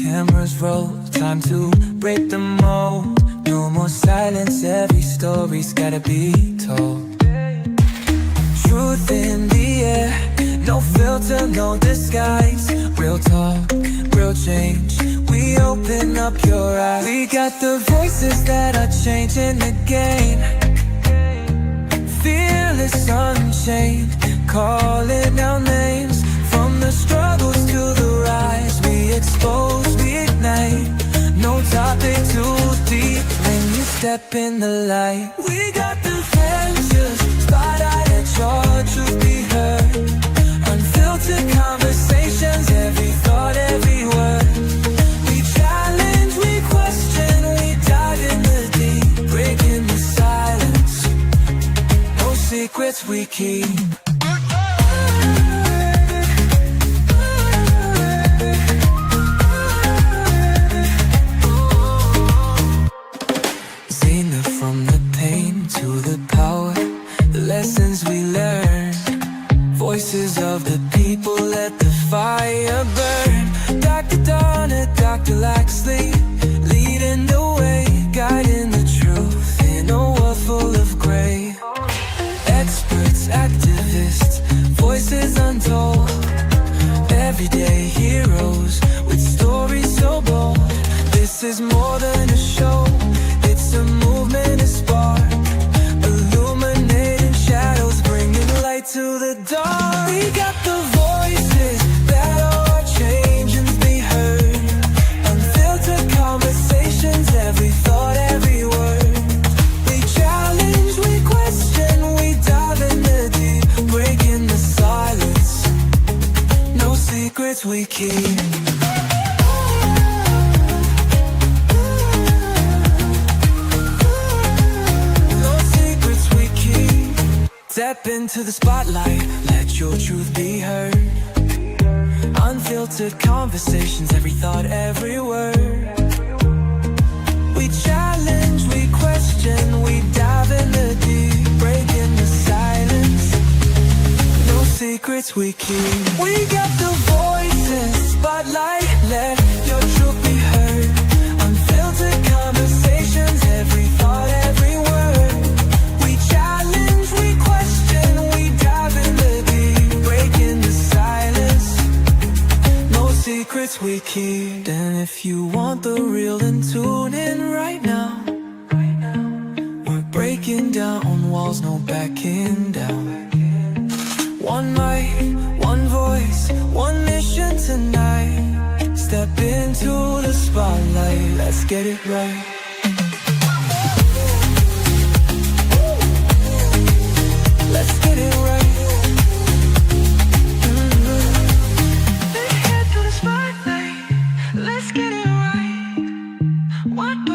Cameras roll, time to break the mold. No more silence, every story's gotta be told. Truth in the air, no filter, no disguise. Real talk, real change, we open up your eyes. We got the voices that are changing the game. Fearless, unchained, calling our names. From the struggles to the rise, we expose, we ignite. No topic too deep when you step in the light. We got the ventures, spotlight at your truth be heard. Unfiltered conversations, every thought, every word. We challenge, we question, we dive in the deep, breaking the silence. No secrets we keep. From the pain to the power, the lessons we learn. Voices of the people, let the fire burn. Dr. Donna, Dr. Laxley, leading the way, guiding the truth in a world full of gray. Experts, activists, voices untold. Everyday heroes with stories so bold. This is more than a show, it's a movement, a spark, illuminating shadows, bringing light to the dark. We got the voices that are changing, be heard. Unfiltered conversations, every thought, every word. We challenge, we question, we dive in the deep, breaking the silence. No secrets we keep. Step into the spotlight, let your truth be heard. Unfiltered conversations, every thought, every word. We challenge, we question, we dive in the deep, breaking the silence. No secrets we keep. We got the voices, spotlight, let your truth be heard. Unfiltered conversations, every thought, every word. We challenge, we question, we dive in the deep, breaking the silence. No secrets we keep. And if you want the real, then tune in right now. We're breaking down walls, no backing down. One mic, one voice, one mission tonight. Step into the spotlight, let's get it right. Let's get it right. Head to the spotlight. Let's get it right. What do?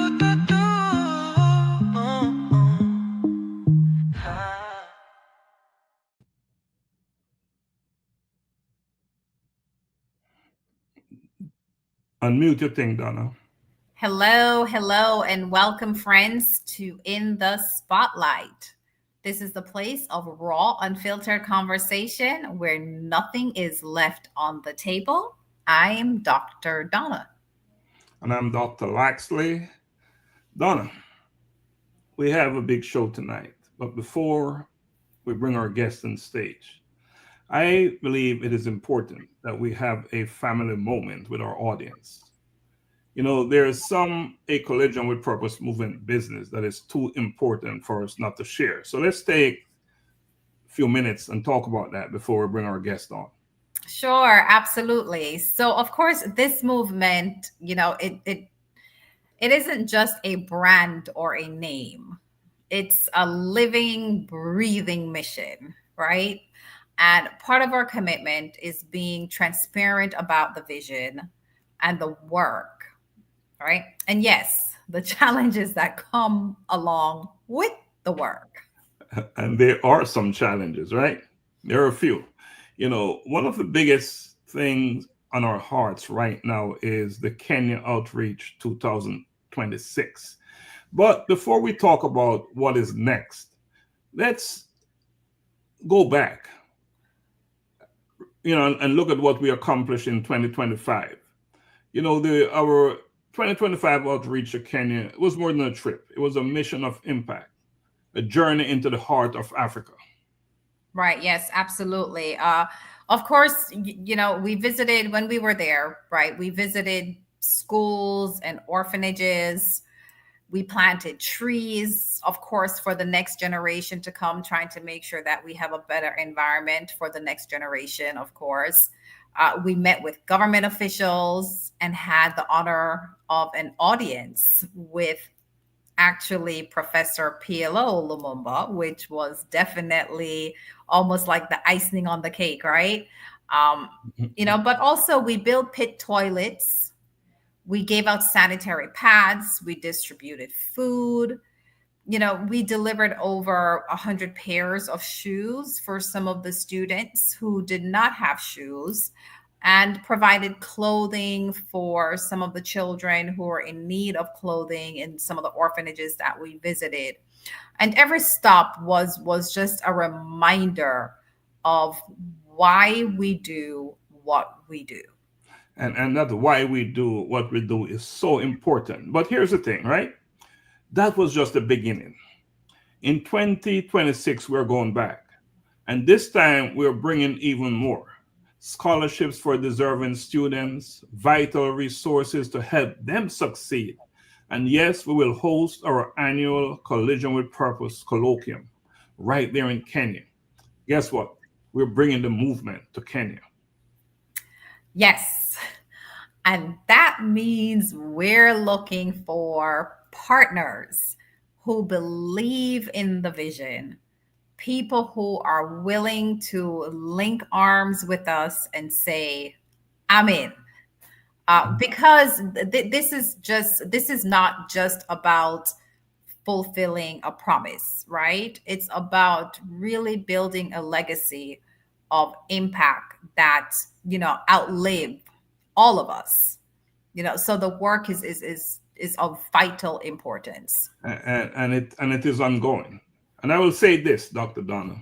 Unmute your thing, Donna. Hello, hello, and welcome, friends, to In the Spotlight. This is the place of raw, unfiltered conversation where nothing is left on the table. I'm Dr. Donna. And I'm Dr. Laxley. Donna, we have a big show tonight, but before we bring our guest on stage, I believe it is important that we have a family moment with our audience. You know, there's a collision with purpose movement business that is too important for us not to share. So let's take a few minutes and talk about that before we bring our guest on. Sure, absolutely. So, of course, this movement, it isn't just a brand or a name. It's a living, breathing mission, right? And part of our commitment is being transparent about the vision and the work, right? And yes, the challenges that come along with the work. And there are some challenges, right? There are a few. You know, one of the biggest things on our hearts right now is the Kenya Outreach 2026. But before we talk about what is next, let's go back, and look at what we accomplished in 2025. You know, the our 2025 outreach to Kenya was more than a trip. It was a mission of impact, a journey into the heart of Africa. Right. Yes, absolutely. Of course, we visited when we were there, right? We visited schools and orphanages. We planted trees, of course, for the next generation to come, trying to make sure that we have a better environment for the next generation, of course. We met with government officials and had the honor of an audience with actually Professor PLO Lumumba, which was definitely almost like the icing on the cake, right? Um, but also we built pit toilets, we gave out sanitary pads, we distributed food, we delivered over 100 pairs of shoes for some of the students who did not have shoes, and provided clothing for some of the children who were in need of clothing in some of the orphanages that we visited. And every stop was just a reminder of why we do what we do. And that's why we do what we do is so important. But here's the thing, right? That was just the beginning. In 2026, we're going back. And this time, we're bringing even more scholarships for deserving students, vital resources to help them succeed. And yes, we will host our annual Collision with Purpose colloquium right there in Kenya. Guess what? We're bringing the movement to Kenya. Yes. And that means we're looking for partners who believe in the vision, people who are willing to link arms with us and say, I'm in. Because this is not just about fulfilling a promise, right? It's about really building a legacy of impact that, outlive all of us. So the work is of vital importance. And it is ongoing. And I will say this, Dr. Donna.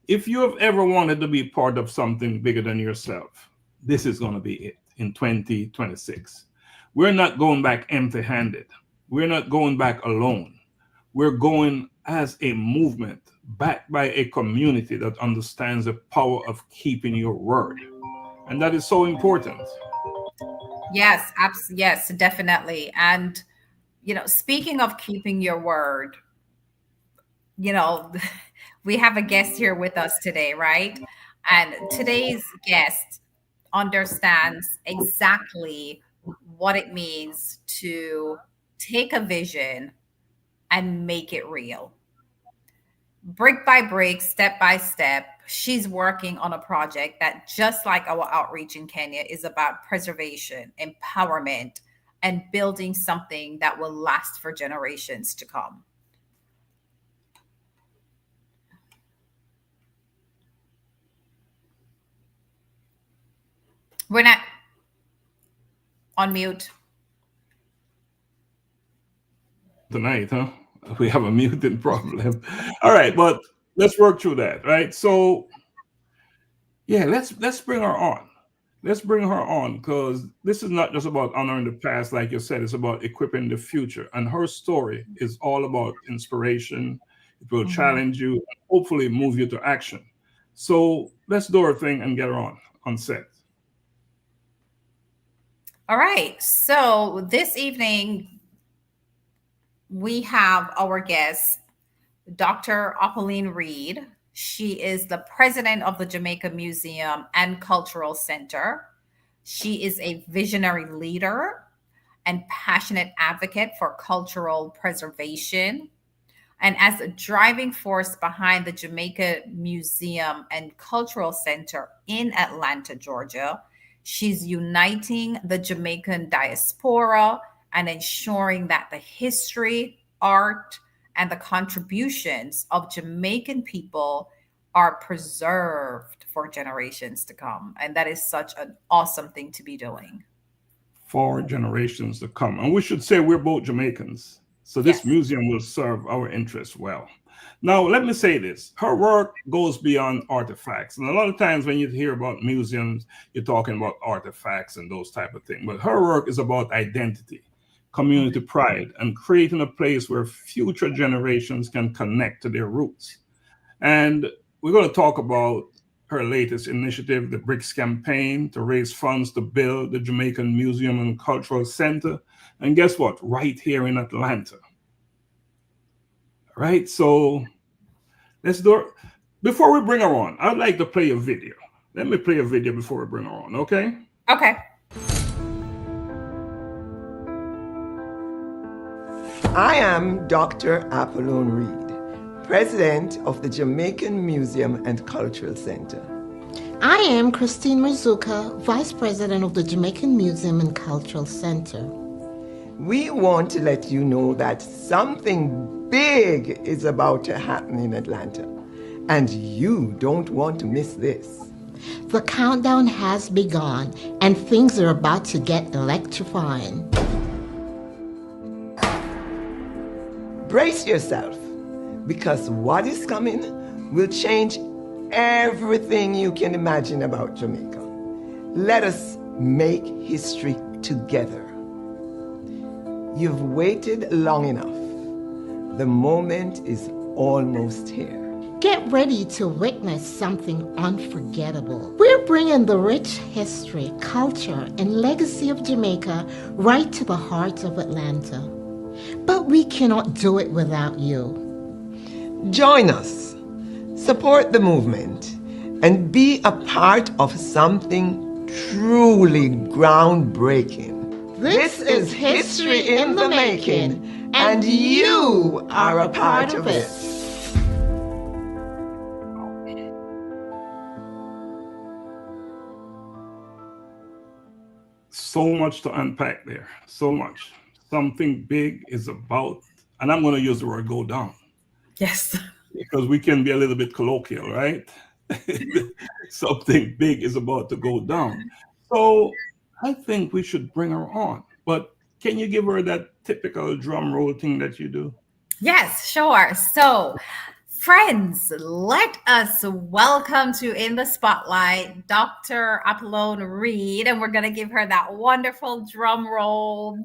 If you have ever wanted to be part of something bigger than yourself, this is going to be it in 2026. We're not going back empty handed. We're not going back alone. We're going as a movement backed by a community that understands the power of keeping your word. And that is so important. Yes, yes, definitely. And speaking of keeping your word, you know, we have a guest here with us today, right? And today's guest understands exactly what it means to take a vision and make it real. Brick by brick, step by step, she's working on a project that, just like our outreach in Kenya, is about preservation, empowerment, and building something that will last for generations to come. We're not on mute. Tonight, huh? We have a mutant problem. All right, but let's work through that, right? So, yeah, let's bring her on. Let's bring her on because this is not just about honoring the past, like you said. It's about equipping the future, and her story is all about inspiration. It will Mhm. challenge you, and hopefully, move you to action. So let's do our thing and get her on set. All right. So this evening, we have our guest, Dr. Apollone Reid. She is the president of the Jamaica Museum and Cultural Center. She is a visionary leader and passionate advocate for cultural preservation. And as a driving force behind the Jamaica Museum and Cultural Center in Atlanta, Georgia, she's uniting the Jamaican diaspora and ensuring that the history, art, and the contributions of Jamaican people are preserved for generations to come. And that is such an awesome thing to be doing. For generations to come. And we should say we're both Jamaicans. So this Yes. museum will serve our interests well. Now, let me say this. Her work goes beyond artifacts. And a lot of times when you hear about museums, you're talking about artifacts and those type of things. But her work is about identity, community pride, and creating a place where future generations can connect to their roots. And we're going to talk about her latest initiative, the BRICS campaign, to raise funds to build the Jamaican Museum and Cultural Center. And guess what? Right here in Atlanta. Right? So let's do it. Before we bring her on, I'd like to play a video. Let me play a video before we bring her on, okay? Okay. I am Dr. Apollone Reid, President of the Jamaican Museum and Cultural Center. I am Christine Mizuka, Vice President of the Jamaican Museum and Cultural Center. We want to let you know that something big is about to happen in Atlanta, and you don't want to miss this. The countdown has begun, and things are about to get electrifying. Brace yourself, because what is coming will change everything you can imagine about Jamaica. Let us make history together. You've waited long enough. The moment is almost here. Get ready to witness something unforgettable. We're bringing the rich history, culture, and legacy of Jamaica right to the heart of Atlanta. But we cannot do it without you. Join us, support the movement, and be a part of something truly groundbreaking. This is history in the making, and you are a part of it. So much to unpack there. So much. Something big is about, and I'm going to use the word go down. Yes. Because we can be a little bit colloquial, right? Something big is about to go down. So I think we should bring her on. But can you give her that typical drum roll thing that you do? Yes, sure. So, friends, let us welcome to In the Spotlight Dr. Apollone Reid, and we're going to give her that wonderful drum roll.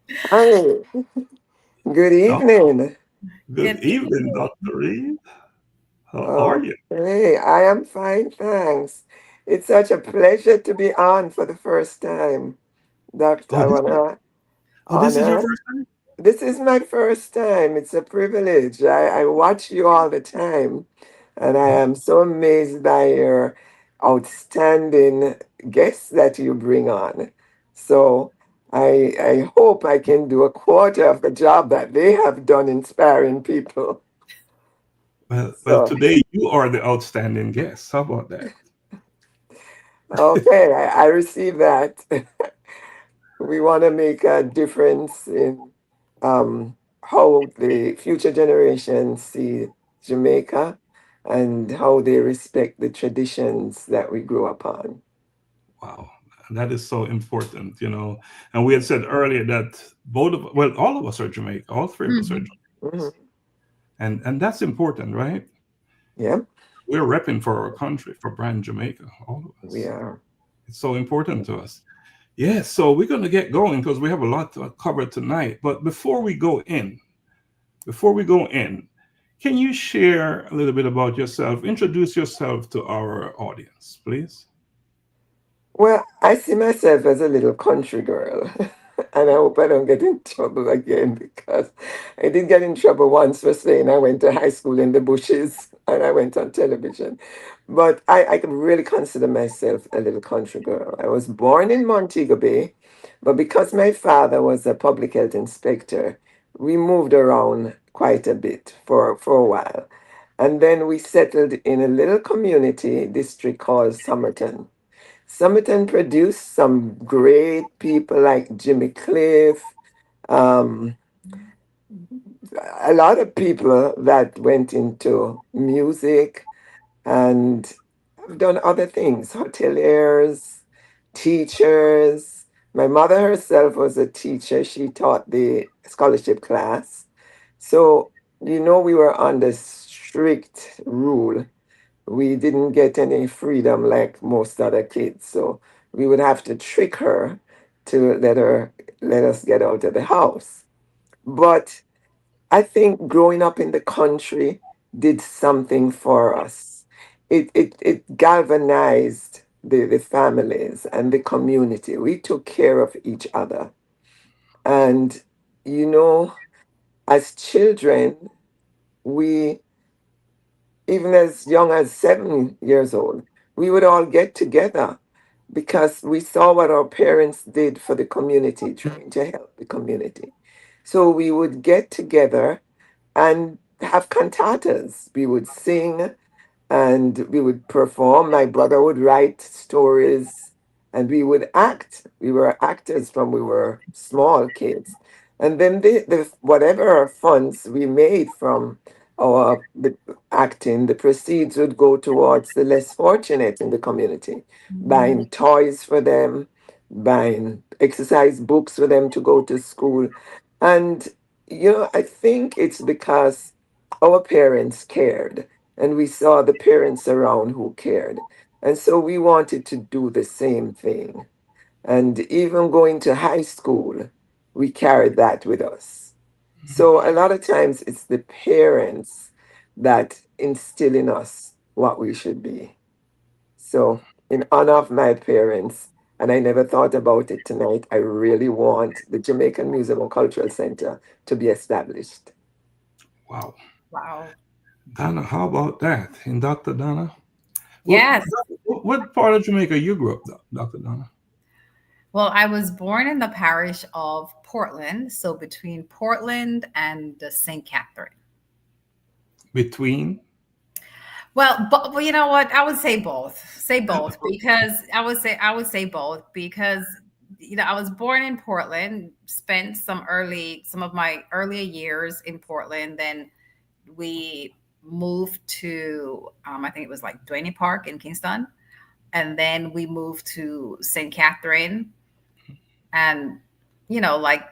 Hi, good evening. Good evening, Dr. Reid. How are you? Hey, I am fine, thanks. It's such a pleasure to be on for the first time, Doctor. Oh, I this, want to this is your honor. first time? This is my first time. It's a privilege. I watch you all the time, and I am so amazed by your outstanding guests that you bring on. So I hope I can do a quarter of the job that they have done inspiring people. Well, So, today you are the outstanding guest. How about that? okay, I receive that. We want to make a difference in how the future generations see Jamaica and how they respect the traditions that we grew up on. Wow. That is so important, you know. And we had said earlier that all of us are Jamaican. All three of us are Mhm. Mhm. Jamaicans. And that's important, right? Yeah, We're repping for our country, for brand Jamaica, all of we us. are. It's so important to us. Yes, so we're going to get going because we have a lot to cover tonight. But before we go in, can you share a little bit about yourself? Introduce yourself to our audience, please. Well, I see myself as a little country girl, and I hope I don't get in trouble again because I did get in trouble once for saying I went to high school in the bushes and I went on television. But I can really consider myself a little country girl. I was born in Montego Bay, but because my father was a public health inspector, we moved around quite a bit for a while. And then we settled in a little community district called Somerton. Somerton produced some great people like Jimmy Cliff, um, a lot of people that went into music and have done other things, hoteliers, teachers, My mother herself was a teacher. She taught the scholarship class. So, we were under strict rule. We didn't get any freedom like most other kids. So we would have to trick her to let us get out of the house. But I think growing up in the country did something for us. It galvanized the families and the community. We took care of each other. And, you know, as children, we, even as young as 7 years old, we would all get together because we saw what our parents did for the community, trying to help the community. So we would get together and have cantatas. We would sing and we would perform. My brother would write stories and we would act. We were actors from we were small kids. And then the whatever funds we made from the acting, the proceeds would go towards the less fortunate in the community, buying toys for them, buying exercise books for them to go to school. And, I think it's because our parents cared and we saw the parents around who cared. And so we wanted to do the same thing. And even going to high school, we carried that with us. So a lot of times it's the parents that instill in us what we should be. So, in honor of my parents, and I never thought about it tonight, I really want the Jamaican Museum and Cultural Center to be established. Wow. Wow. Donna, how about that? And Dr. Donna? What, Yes. what part of Jamaica you grew up, Dr. Donna? Well, I was born in the parish of Portland, so between Portland and St. Catherine. Between? Well, you know what? I would say both. Say both because I would say both because I was born in Portland, spent some of my earlier years in Portland. Then we moved to I think it was like Duane Park in Kingston, and then we moved to St. Catherine, and like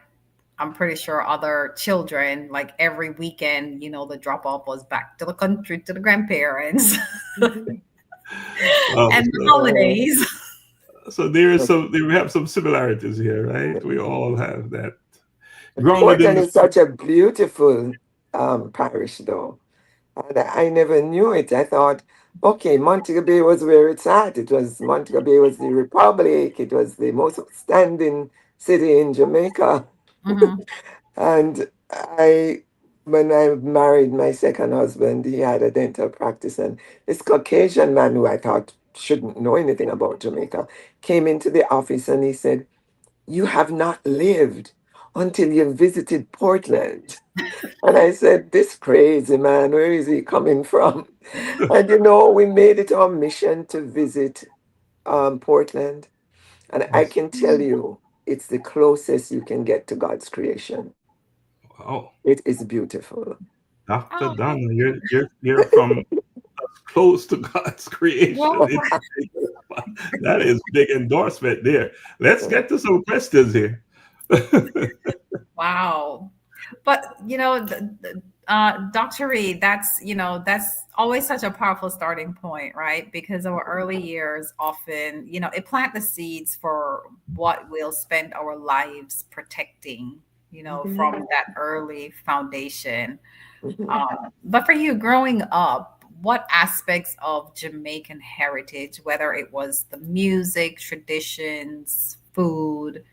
I'm pretty sure other children, like every weekend, the drop off was back to the country to the grandparents Wow. and the holidays. So there is we have some similarities here, right? We all have that. Grounded in Portland the is such a beautiful parish, though. And I never knew it. I thought, okay, Montego Bay was where it's at. Montego Bay was the republic. It was the most outstanding city in Jamaica. Mhm. And when I married my second husband, he had a dental practice, and this Caucasian man who I thought shouldn't know anything about Jamaica came into the office and he said, "You have not lived until you visited Portland." And I said, "This crazy man, where is he coming from?" And we made it our mission to visit Portland. And I can tell you, it's the closest you can get to God's creation. wow, It is beautiful. Dr. Oh, Donna, you're from close to God's creation. well, That is big endorsement there. Let's get to some questions here. wow. But Dr. Reed, that's always such a powerful starting point, right? Because our early years often, it plant the seeds for what we'll spend our lives protecting, Mhm, from that early foundation. mhm. But for you growing up, what aspects of Jamaican heritage, whether it was the music, traditions, food,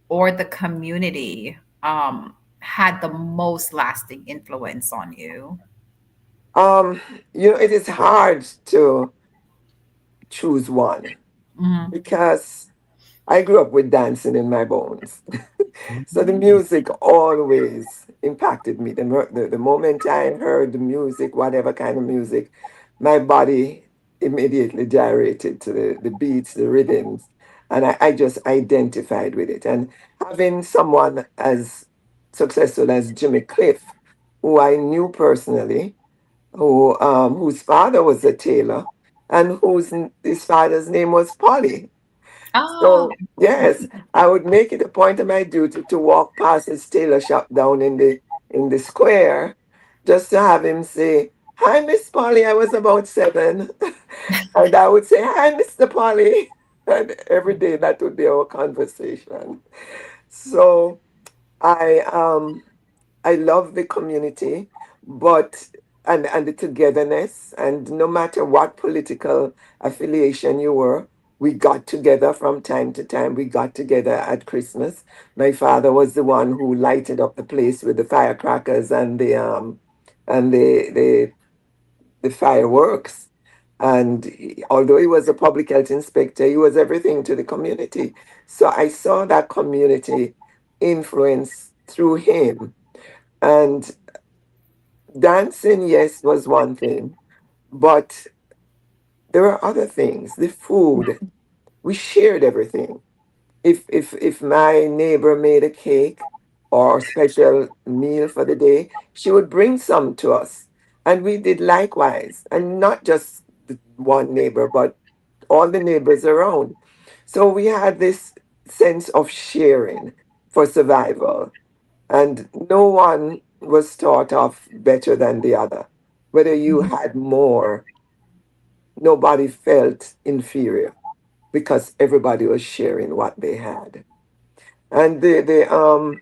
or the community, had the most lasting influence on you? Um, it is hard to choose one Hmm. because I grew up with dancing in my bones. So the Mhm. music always impacted me. The moment I heard the music, whatever kind of music, my body immediately gyrated to the beats, the rhythms, and I just identified with it. And having someone as successful as Jimmy Cliff, who I knew personally, whose father was a tailor, and his father's name was Polly. Oh, So yes, I would make it a point of my duty to walk past his tailor shop down in the square, just to have him say, "Hi, Miss Polly. I was about 7," and I would say, "Hi, Mr. Polly," and every day that would be our conversation. So I I love the community, but and the togetherness, and no matter what political affiliation you were, we got together from time to time. We got together at Christmas. My father was the one who lighted up the place with the firecrackers and and the fireworks. And although he was a public health inspector, he was everything to the community. So I saw that community influence through him. And dancing, yes, was one thing, but there were other things. The food, we shared everything. If my neighbor made a cake or special meal for the day, she would bring some to us, and we did likewise. And not just the one neighbor, but all the neighbors around. So we had this sense of sharing for survival, and no one was thought of better than the other. Whether you had more, nobody felt inferior because everybody was sharing what they had. And the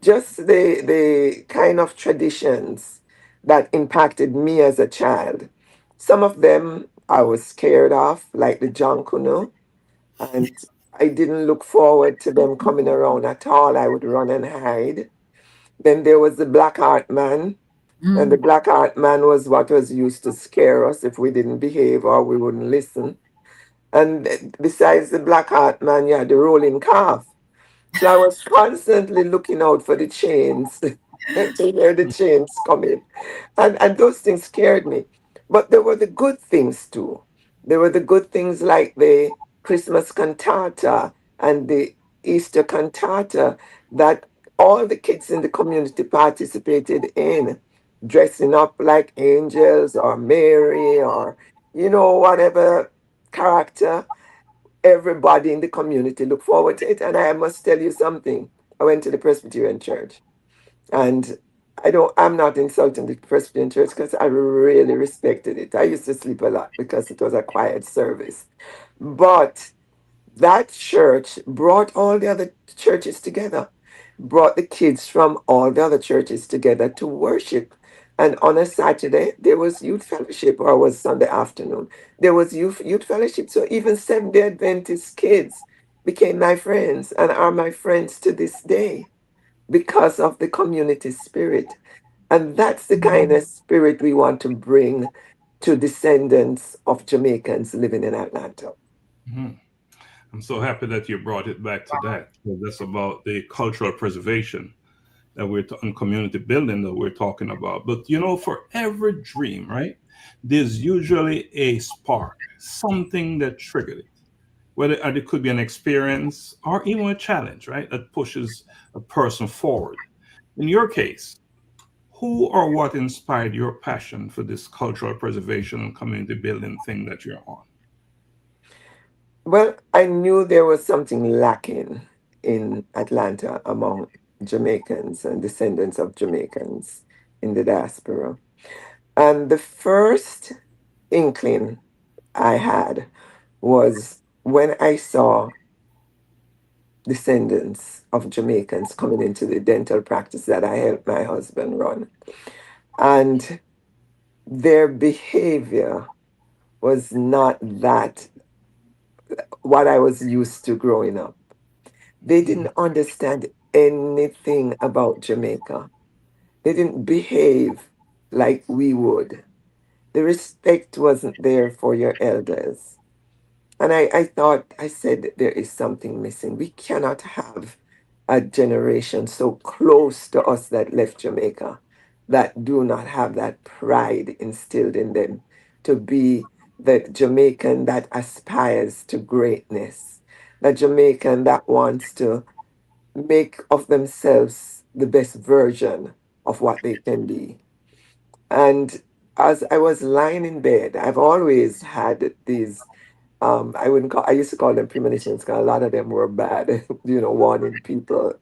just the kind of traditions that impacted me as a child. Some of them I was scared of, like the John Kuno, and I didn't look forward to them coming around at all. I would run and hide. Then there was the Black Art Man, and the mm, Black Art Man was what was used to scare us if we didn't behave or we wouldn't listen. And besides the Black Art Man, you had the rolling calf. So I was constantly looking out for the chains to hear the chains coming. And those things scared me. But there were the good things too. There were the good things like the Christmas cantata and the Easter cantata that all the kids in the community participated in, dressing up like angels or Mary or, whatever character. Everybody in the community look forward to it. And I must tell you something. I went to the Presbyterian church, and I'm not insulting the Presbyterian church because I really respected it. I used to sleep a lot because it was a quiet service. But that church brought all the other churches together, brought the kids from all the other churches together to worship. And on a Saturday, there was youth fellowship, or was Sunday afternoon. There was youth fellowship. So even Seventh-day Adventist kids became my friends and are my friends to this day because of the community spirit. And that's the kind of spirit we want to bring to descendants of Jamaicans living in Atlanta. Mhm. I'm so happy that you brought it back to that. So that's about the cultural preservation that and community building that we're talking about. But for every dream, right, there's usually a spark, something that triggered it. Whether it could be an experience or even a challenge, right, that pushes a person forward. In your case, who or what inspired your passion for this cultural preservation and community building thing that you're on? Well, I knew there was something lacking in Atlanta among Jamaicans and descendants of Jamaicans in the diaspora. And the first inkling I had was when I saw descendants of Jamaicans coming into the dental practice that I helped my husband run. And their behavior was not that what I was used to growing up. They didn't understand anything about Jamaica. They didn't behave like we would. The respect wasn't there for your elders. And I thought, I said, there is something missing. We cannot have a generation so close to us that left Jamaica that do not have that pride instilled in them to be the Jamaican that aspires to greatness, the Jamaican that wants to make of themselves the best version of what they can be. And as I was lying in bed, I've always had these. I wouldn't call, I used to call them premonitions because a lot of them were bad, warning people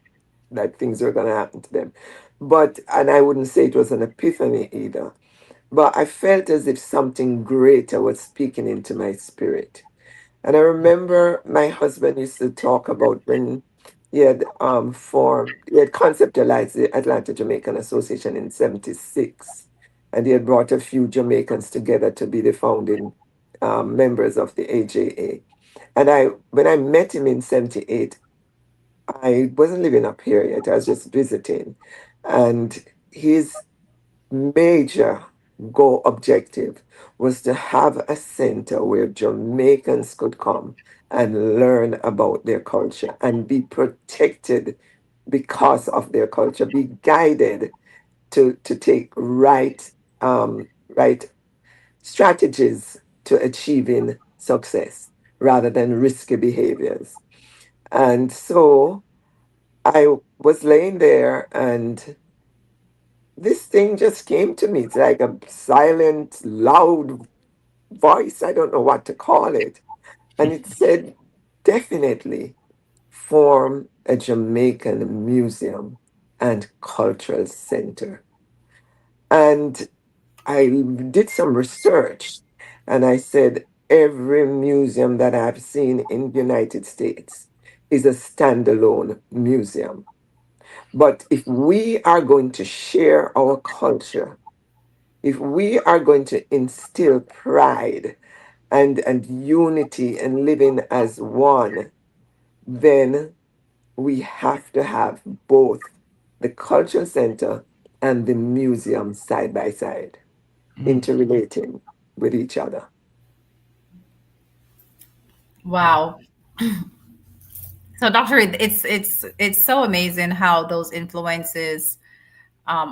that things were going to happen to them. But, and I wouldn't say it was an epiphany either, but I felt as if something greater was speaking into my spirit. And I remember my husband used to talk about when he had conceptualized the Atlanta Jamaican Association in '76. And he had brought a few Jamaicans together to be the founding members of the AJA. And when I met him in '78, I wasn't living up here yet. I was just visiting. And his major goal objective was to have a center where Jamaicans could come and learn about their culture and be protected because of their culture, be guided to take right strategies to achieving success rather than risky behaviors. And so I was laying there and this thing just came to me. It's like a silent, loud voice. I don't know what to call it. And it said, definitely form a Jamaican museum and cultural center. And I did some research and I said, every museum that I've seen in the United States is a standalone museum. But if we are going to share our culture, if we are going to instill pride and unity and living as one, then we have to have both the cultural center and the museum side by side, interrelating with each other. Wow. So, Dr. Reid, it's so amazing how those influences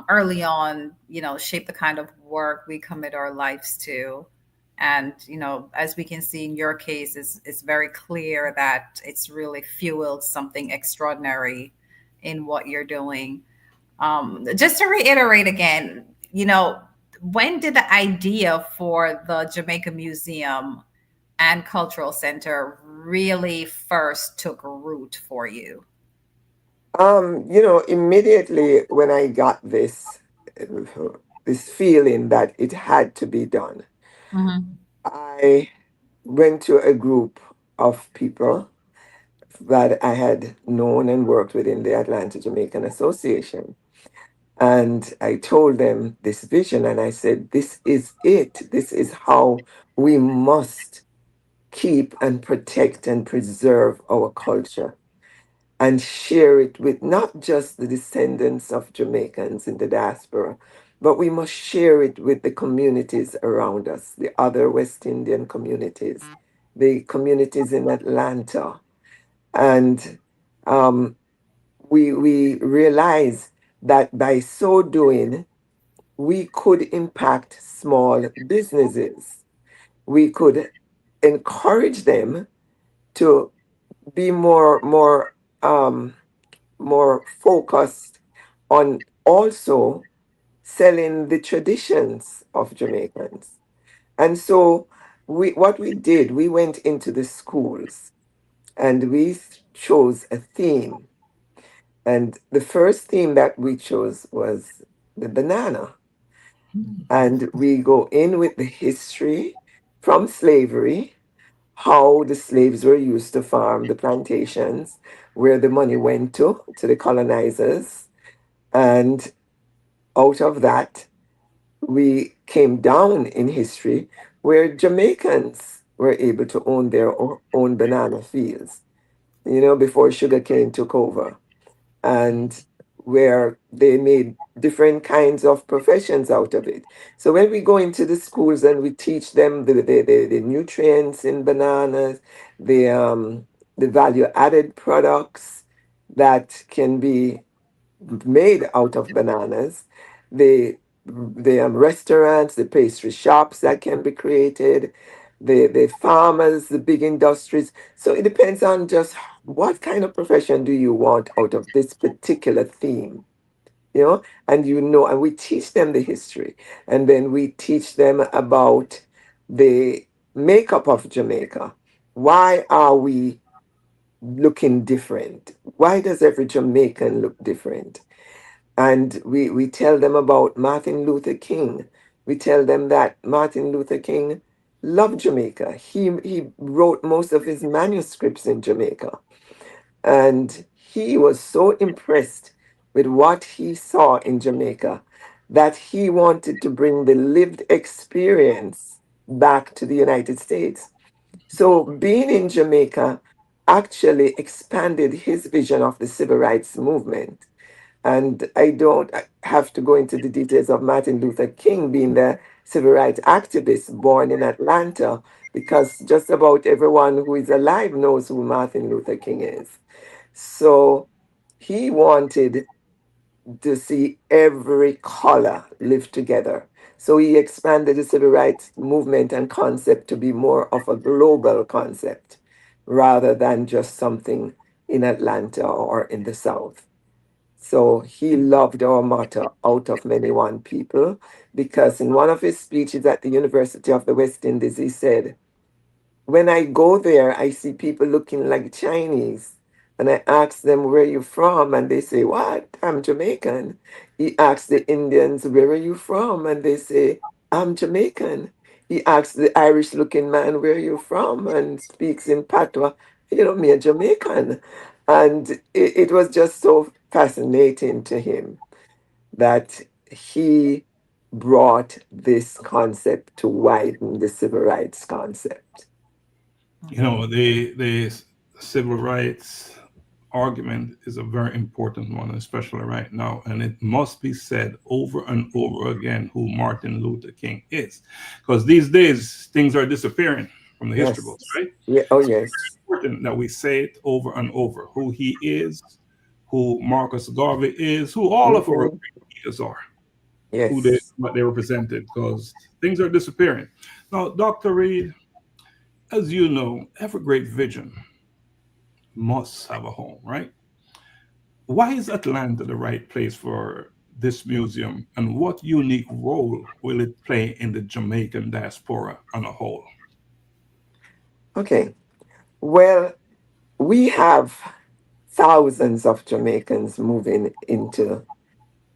early on, shape the kind of work we commit our lives to. And as we can see in your case, it's very clear that it's really fueled something extraordinary in what you're doing. Just to reiterate again, when did the idea for the Jamaica Museum and Cultural Center really first took root for you? Immediately when I got this feeling that it had to be done, Mhm. I went to a group of people that I had known and worked with in the Atlanta Jamaican Association. And I told them this vision, and I said, this is it. This is how we must keep and protect and preserve our culture and share it with not just the descendants of Jamaicans in the diaspora, but we must share it with the communities around us, the other West Indian communities, the communities in Atlanta. And um, we realize that by so doing, we could impact small businesses. We could encourage them to be um, more focused on also selling the traditions of Jamaicans. And so what we did, we went into the schools and we chose a theme. And the first theme that we chose was the banana. And we go in with the history from slavery, how the slaves were used to farm the plantations, where the money went to the colonizers. And out of that, we came down in history where Jamaicans were able to own their own banana fields, before sugarcane took over, and where they made different kinds of professions out of it. So when we go into the schools and we teach them the nutrients in bananas, the the value added products that can be made out of bananas, the restaurants, the pastry shops that can be created, the farmers, the big industries. So it depends on just what kind of profession do you want out of this particular theme, and we teach them the history, and then we teach them about the makeup of Jamaica, Why are we looking different? Why does every Jamaican look different? And we tell them about Martin Luther King. We tell them that Martin Luther King loved Jamaica. He wrote most of his manuscripts in Jamaica. And he was so impressed with what he saw in Jamaica that he wanted to bring the lived experience back to the United States. So being in Jamaica actually expanded his vision of the civil rights movement. And I don't have to go into the details of Martin Luther King being the civil rights activist born in Atlanta, because just about everyone who is alive knows who Martin Luther King is. So he wanted to see every color live together. So he expanded the civil rights movement and concept to be more of a global concept rather than just something in Atlanta or in the South. So he loved our motto, out of many one people, because in one of his speeches at the University of the West Indies, he said, when I go there, I see people looking like Chinese. And I ask them, where are you from? And they say, what? I'm Jamaican. He asks the Indians, where are you from? And they say, I'm Jamaican. He asks the Irish looking man, where are you from? And speaks in patois, me a Jamaican. And it was just so fascinating to him that he brought this concept to widen the civil rights concept. You know, the civil rights argument is a very important one, especially right now. And it must be said over and over again who Martin Luther King is. Because these days, things are disappearing from the history books, Yes. right? Yeah. Oh, So it's yes. important that we say it over and over who he is, who Marcus Garvey is, who all of our Hmm. great leaders are, who they Yes. what they represented, because things are disappearing. Now, Dr. Reed, as you know, every great vision must have a home, right? Why is Atlanta the right place for this museum, and what unique role will it play in the Jamaican diaspora on a whole? Okay. Well, we have thousands of Jamaicans moving into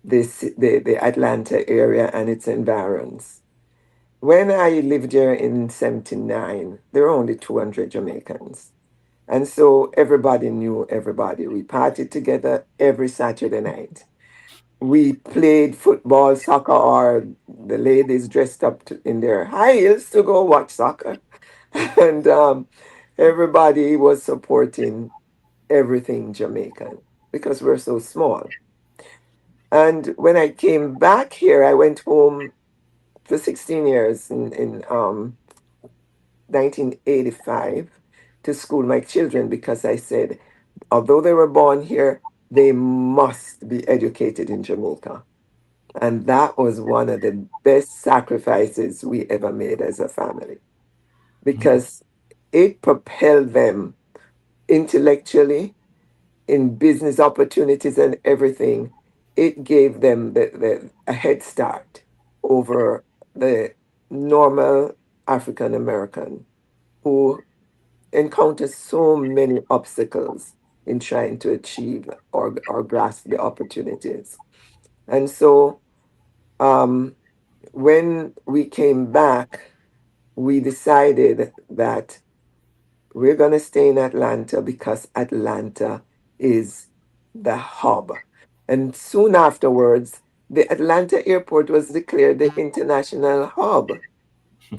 the Atlanta area and its environs. When I lived here in 79, there were only 200 Jamaicans. And so everybody knew everybody. We partied together every Saturday night. We played football, soccer, or the ladies dressed up in their high heels to go watch soccer. And everybody was supporting everything Jamaican because we're so small. And when I came back here, I went home for 16 years in 1985 to school my children because I said, although they were born here, they must be educated in Jamaica. And that was one of the best sacrifices we ever made as a family because it propelled them intellectually in business opportunities and everything. It gave them a head start over the normal African American who encounters so many obstacles in trying to achieve or grasp the opportunities. And so um, when we came back, we decided that we're going to stay in Atlanta because Atlanta is the hub. And soon afterwards, the Atlanta airport was declared the international hub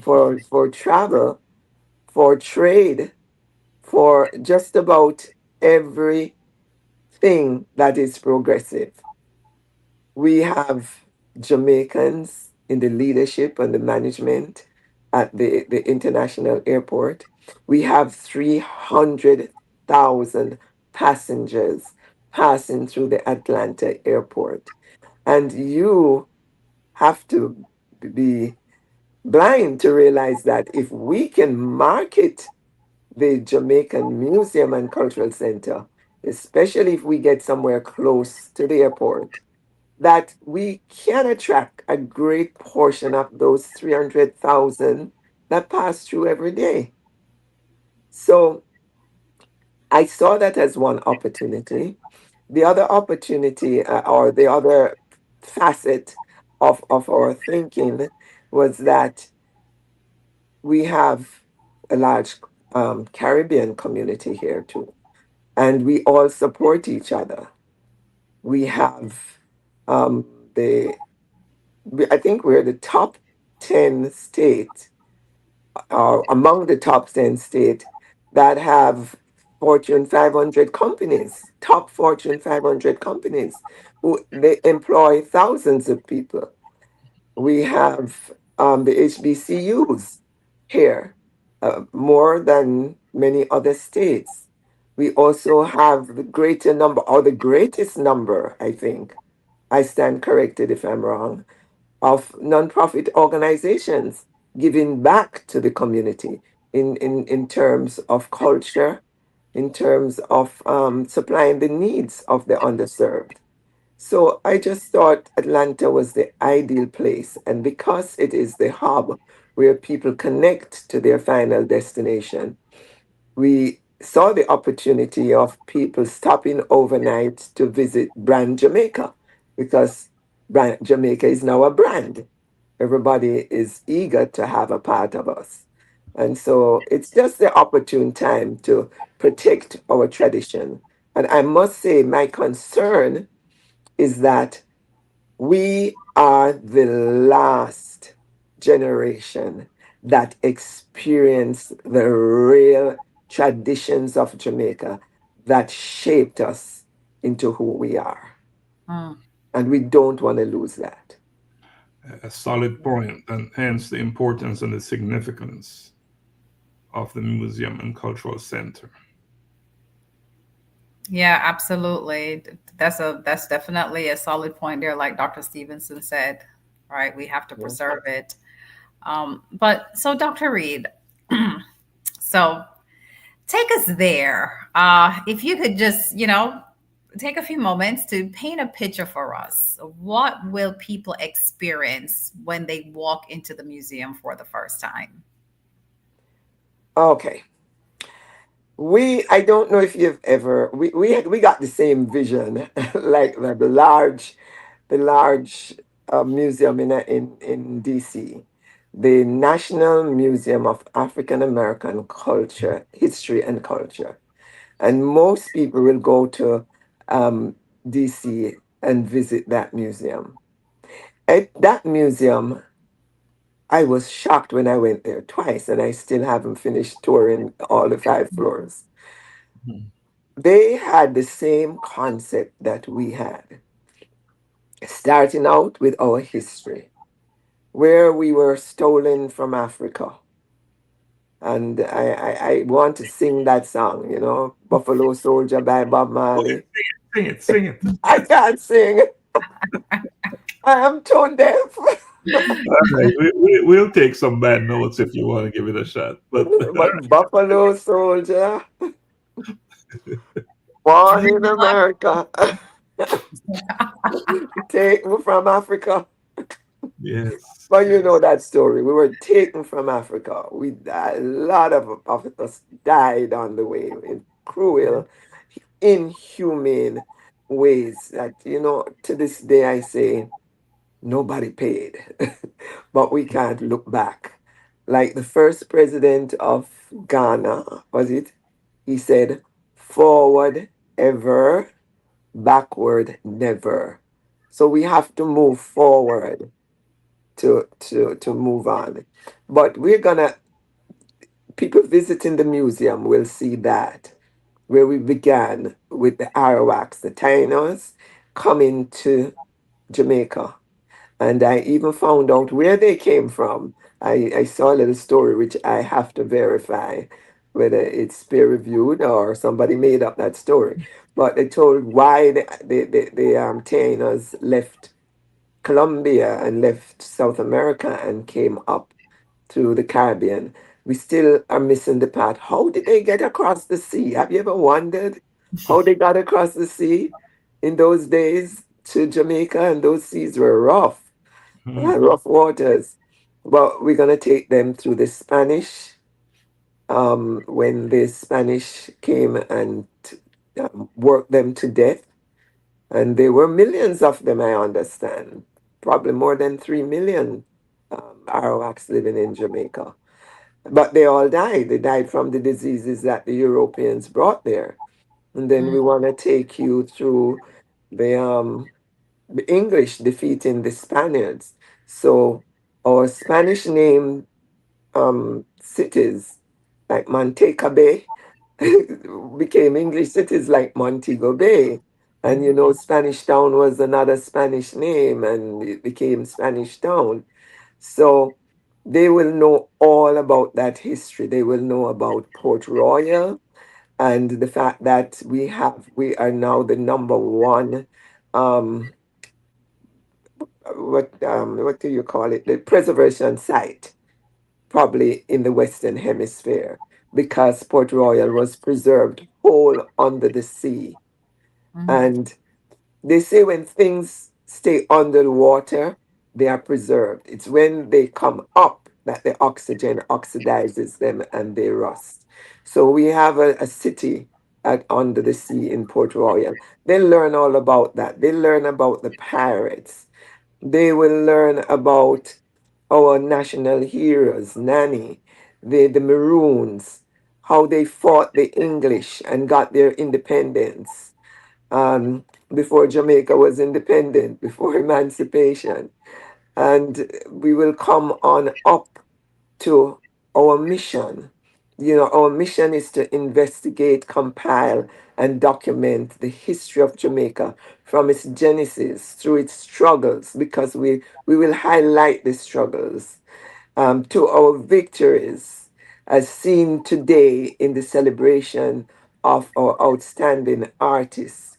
for travel, for trade, for just about everything that is progressive. We have Jamaicans in the leadership and the management at the international airport. We have 300,000 passengers passing through the Atlanta airport. And you have to be blind to realize that if we can market the Jamaican Museum and Cultural Center, especially if we get somewhere close to the airport, that we can attract a great portion of those 300,000 that pass through every day. So I saw that as one opportunity. The other opportunity, or the other facet of our thinking, was that we have a large Caribbean community here too, and we all support each other. We have um, the, I think we're the top 10 state, or among the top 10 state that have Fortune 500 companies, top Fortune 500 companies, who they employ thousands of people. We have the HBCUs here, more than many other states. We also have the greater number, or the greatest number, I think, I stand corrected if I'm wrong, of nonprofit organizations giving back to the community in terms of culture, in terms of supplying the needs of the underserved. So I just thought Atlanta was the ideal place. And because it is the hub where people connect to their final destination, we saw the opportunity of people stopping overnight to visit Brand Jamaica, because Brand Jamaica is now a brand. Everybody is eager to have a part of us. And so it's just the opportune time to protect our tradition. And I must say, my concern is that we are the last generation that experienced the real traditions of Jamaica that shaped us into who we are. Mm. And we don't want to lose that. A solid point, and hence the importance and the significance of the museum and cultural center. Yeah, absolutely. That's definitely a solid point there, like Dr. Stevenson said, right? We have to Yeah. preserve it. But so Dr. Reid, so take us there. If you could just, take a few moments to paint a picture for us. What will people experience when they walk into the museum for the first time? Okay. I don't know if you've ever, we got the same vision, like the large museum in DC, the National Museum of African American Culture, History and Culture. And most people will go to DC and visit that museum. At that museum, I was shocked when I went there twice, and I still haven't finished touring all the 5 floors. Mhm. They had the same concept that we had, starting out with our history, where we were stolen from Africa. And I want to sing that song, Buffalo Soldier by Bob Go ahead, Marley. sing it, sing it. I can't sing. I am tone deaf. All right, we'll take some bad notes if you want to give it a shot. But But Buffalo Soldier, born in America, take me from Africa. yes, But you know yes. that story. We were taken from Africa. A lot of us died on the way in cruel, inhumane ways that, to this day I say nobody paid. But we can't look back. Like the first president of Ghana, was it? He said, forward ever, backward never. So we have to move forward to move on. But we're gonna people visiting the museum will see that where we began with the Arawaks, the Tainos, coming to Jamaica. And I even found out where they came from. I saw a little story which I have to verify whether it's peer reviewed or somebody made up that story. But they told why the Tainos left Colombia and left South America and came up to the Caribbean. We still are missing the part. How did they get across the sea? Have you ever wondered how they got across the sea in those days to Jamaica? And those seas were rough, Mhm. rough waters. But we're going to take them through the Spanish when the Spanish came and worked them to death. And there were millions of them, I understand. Probably more than 3 million Arawaks living in Jamaica. But they all died. They died from the diseases that the Europeans brought there. And then we Mm, want to take you through the the English defeating the Spaniards. So our Spanish name cities like Manteca Bay became English cities like Montego Bay. And you know, Spanish Town was another Spanish name and it became Spanish Town. So they will know all about that history. They will know about Port Royal and the fact that we are now the number one um what do you call it? The preservation site probably in the Western Hemisphere because Port Royal was preserved whole under the sea. mhm, And they say when things stay under the water, they are preserved. It's when they come up that the oxygen oxidizes them and they rust. So we have a city under the sea in Port Royal. They learn all about that. They learn about the pirates. They will learn about our national heroes, Nanny, the Maroons, how they fought the English and got their independence before Jamaica was independent, before emancipation. And we will come on up to our mission. You know, our mission is to investigate, compile, and document the history of Jamaica from its genesis through its struggles, because we will highlight the struggles to our victories, as seen today in the celebration of our outstanding artists,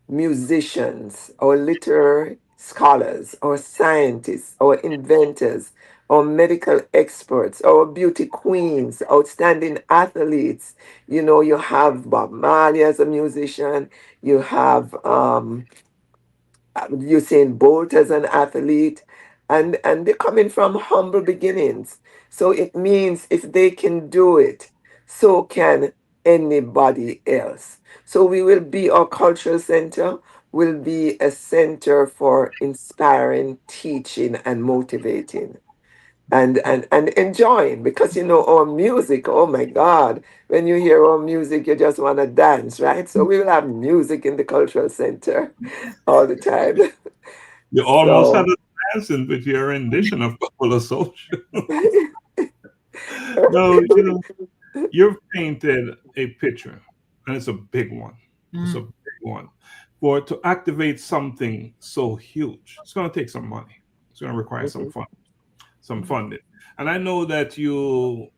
musicians, our literary scholars, our scientists, our inventors, our medical experts, our beauty queens, outstanding athletes. You know, you have Bob Marley as a musician, you have Usain Bolt as an athlete, and they're coming from humble beginnings. So it means if they can do it, so can anybody else. So we will be our cultural center, will be a center for inspiring, teaching, and motivating. And enjoying, because you know our music, oh my God, when you hear our music you just want to dance, right? So we will have music in the cultural center all the time. You almost had So us dancing with your rendition of Buffalo Soldier. No, you know, you've painted a picture, and it's a big one. It's a mm, big one. For to activate something so huge, it's going to take some money. It's going to require some Mhm. fun, some mhm. funding. And I know that you're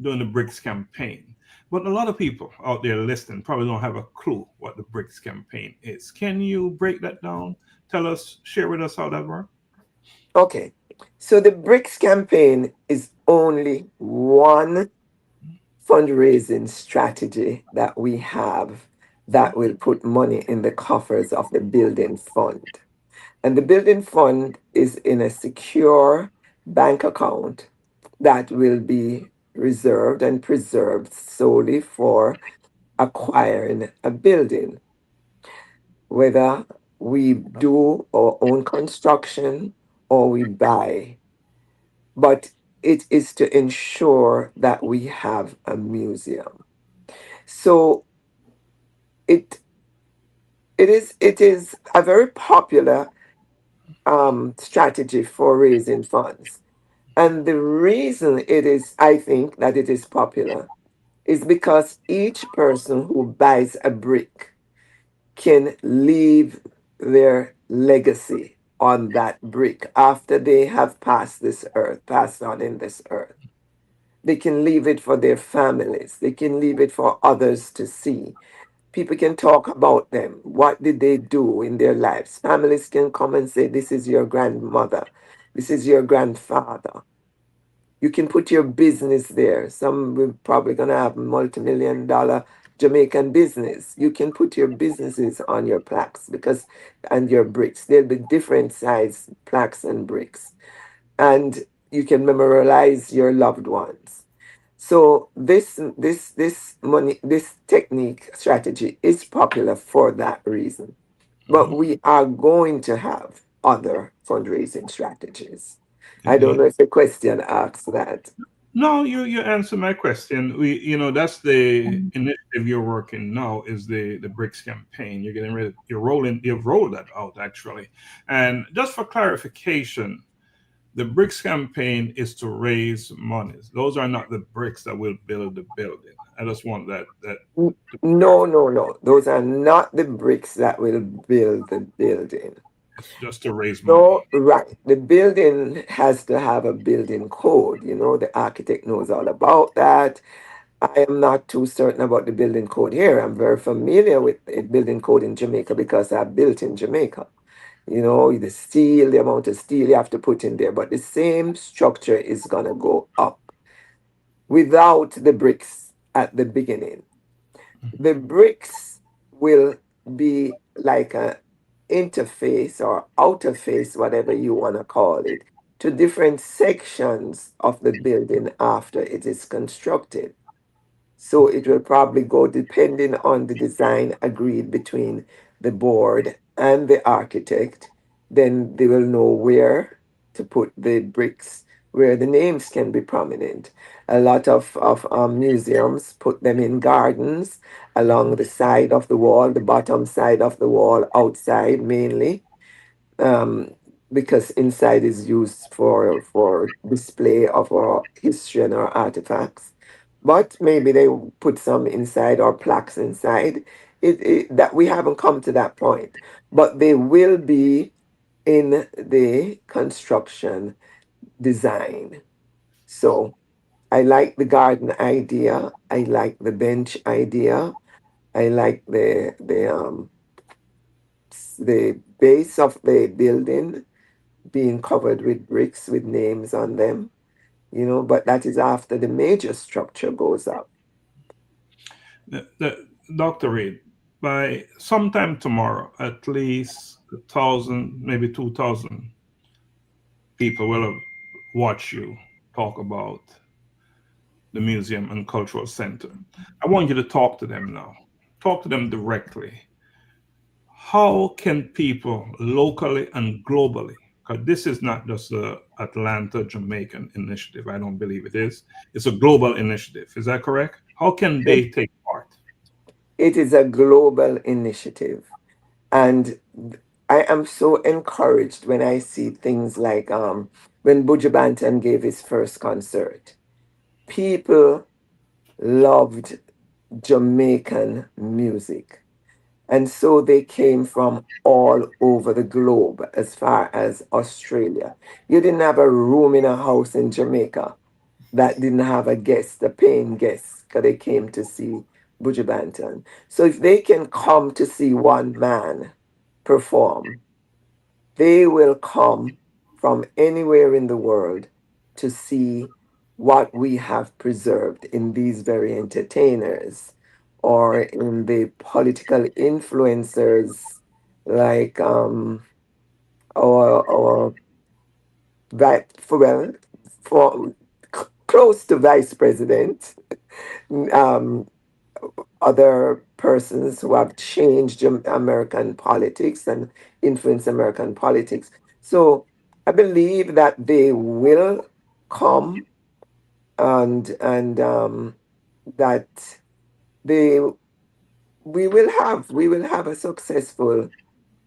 doing the BRICS campaign, but a lot of people out there listening probably don't have a clue what the BRICS campaign is. Can you break that down? Tell us, share with us how that works. Okay, so the BRICS campaign is only one fundraising strategy that we have that will put money in the coffers of the building fund. And the building fund is in a secure bank account that will be reserved and preserved solely for acquiring a building, whether we do our own construction or we buy. But it is to ensure that we have a museum. So it it is a very popular strategy for raising funds. And the reason it is, I think, that it is popular is because each person who buys a brick can leave their legacy on that brick after they have passed this earth, passed on in this earth. They can leave it for their families. They can leave it for others to see. People can talk about them. What did they do in their lives? Families can come and say, this is your grandmother. This is your grandfather. You can put your business there. Some will probably gonna have multi-million dollar Jamaican business. You can put your businesses on your plaques because and your bricks. There'll be different size plaques and bricks. And you can memorialize your loved ones. So this technique strategy is popular for that reason. But Mhm. we are going to have other fundraising strategies. I don't know Indeed. if the question asks that. No, you answer my question. That's the initiative you're working now is the BRICS campaign. You're getting ready. You've rolled that out actually. And just for clarification, the BRICS campaign is to raise monies. Those are not the bricks that will build the building. I just want that N- to be No, clarified. no, no. Those are not the bricks that will build the building. It's just to raise money. No, right. The building has to have a building code. You know, the architect knows all about that. I am not too certain about the building code here. I'm very familiar with the building code in Jamaica because I built in Jamaica. You know, the steel, the amount of steel you have to put in there, but the same structure is going to go up without the bricks at the beginning. The bricks will be like a interface or outer face, whatever you want to call it, to different sections of the building after it is constructed. So it will probably go depending on the design agreed between the board and the architect. Then they will know where to put the bricks, where the names can be prominent. A lot of museums put them in gardens along the side of the wall, the bottom side of the wall, outside mainly, um, because inside is used for display of our history and our artifacts. But maybe they put some inside or plaques inside. That we haven't come to that point, but they will be in the construction design. So I like the garden idea. I like the bench idea. I like the base of the building being covered with bricks with names on them, but that is after the major structure goes up. The Dr. Reid, by sometime tomorrow, at least 1,000, maybe 2,000 people will have watched you talk about the museum and cultural center. I want you to talk to them now. Talk to them directly. How can people locally and globally, because this is not just a Atlanta Jamaican initiative, I don't believe it is. It's a global initiative. Is that correct? How can It, they take part? it is a global initiative. And I am so encouraged when I see things like when Buju Banton gave his first concert. People loved Jamaican music. And so they came from all over the globe, as far as Australia. You didn't have a room in a house in Jamaica that didn't have a guest, a paying guest, because they came to see Buju Banton. So if they can come to see one man perform, they will come from anywhere in the world to see what we have preserved in these very entertainers or in the political influencers like our well, for close to vice president, um, other persons who have changed American politics and influenced American politics. So I believe that they will come and that they we will have a successful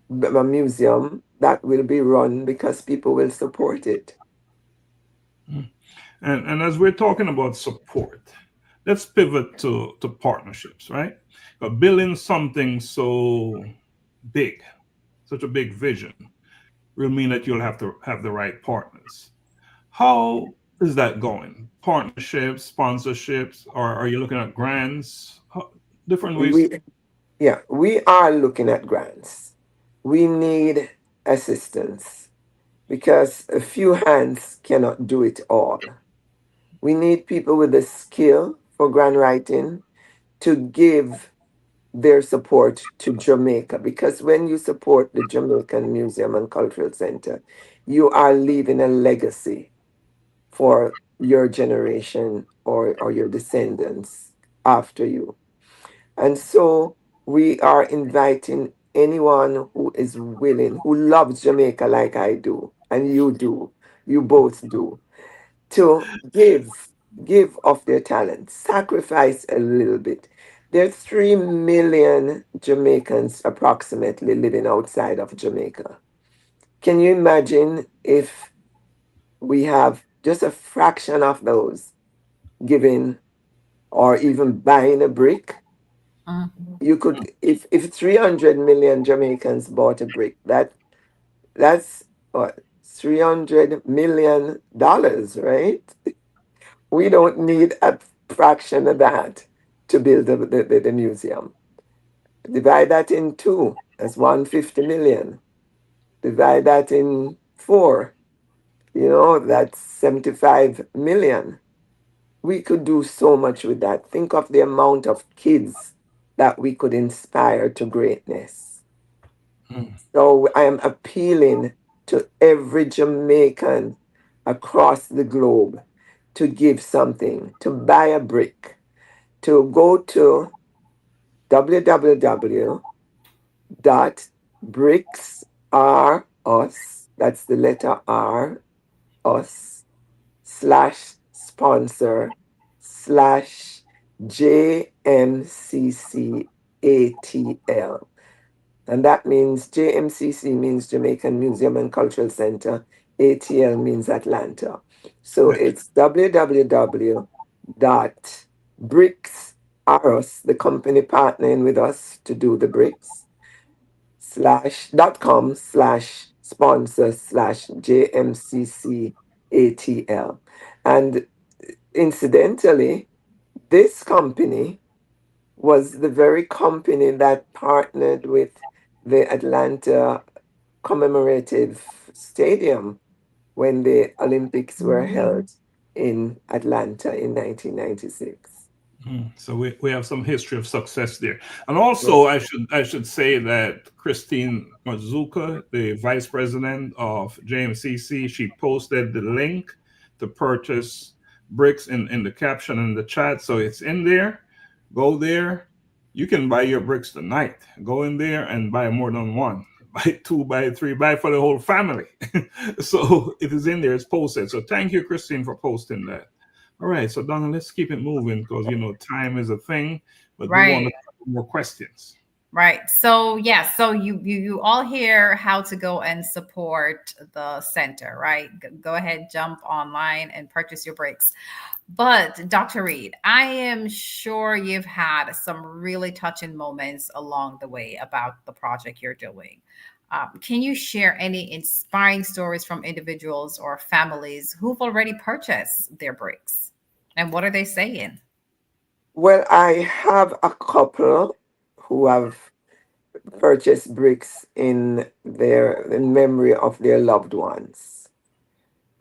museum that will be run because people will support it. And as we're talking about support, let's pivot to partnerships, right? But building something so big, such a big vision, will mean that you'll have to have the right partners. How is that going? Partnerships, sponsorships, or are you looking at grants? Different ways. We Yeah, we are looking at grants. We need assistance because a few hands cannot do it all. We need people with the skill for grant writing to give their support to Jamaica because when you support the Jamaican Museum and Cultural Center, you are leaving a legacy for your generation or your descendants after you. And so we are inviting anyone who is willing, who loves Jamaica like I do, and you do, you both do, to give of their talent, sacrifice a little bit. There are 3 million Jamaicans approximately living outside of Jamaica. Can you imagine if we have just a fraction of those giving or even buying a brick? Mhm. You could, if 300 million Jamaicans bought a brick, that's what, $300 million, right? We don't need a fraction of that to build the museum. Divide that in two, that's 150 million. Divide that in four, that's 75 million. We could do so much with that. Think of the amount of kids that we could inspire to greatness. Mm. So I am appealing to every Jamaican across the globe to give something, to buy a brick, to go to www.bricksrus, that's the letter R, us, slash sponsor, slash JMCCATL. And that means JMCC means Jamaican Museum and Cultural Center. ATL means Atlanta. So Yes. it's www.bricks, the company partnering with us to do the bricks, .com/ sponsor slash JMCC ATL. And incidentally, this company was the very company that partnered with the Atlanta commemorative stadium when the Olympics were held in Atlanta in 1996. So we have some history of success there. And also Yes. I should say that Christine Mazuka, the vice president of JMCC, she posted the link to purchase bricks in the caption in the chat. So it's in there. Go there. You can buy your bricks tonight. Go in there and buy more than one. Buy two, buy three, buy for the whole family. So it is in there, it's posted. So thank you, Christine, for posting that. All right, so Donna, let's keep it moving because time is a thing, but we want to Right. have more questions. Right. So yeah, so you all hear how to go and support the center, right? Go ahead, jump online and purchase your bricks. But Dr. Reid, I am sure you've had some really touching moments along the way about the project you're doing. Can you share any inspiring stories from individuals or families who've already purchased their bricks? And what are they saying? Well, I have a couple who have purchased bricks in memory of their loved ones.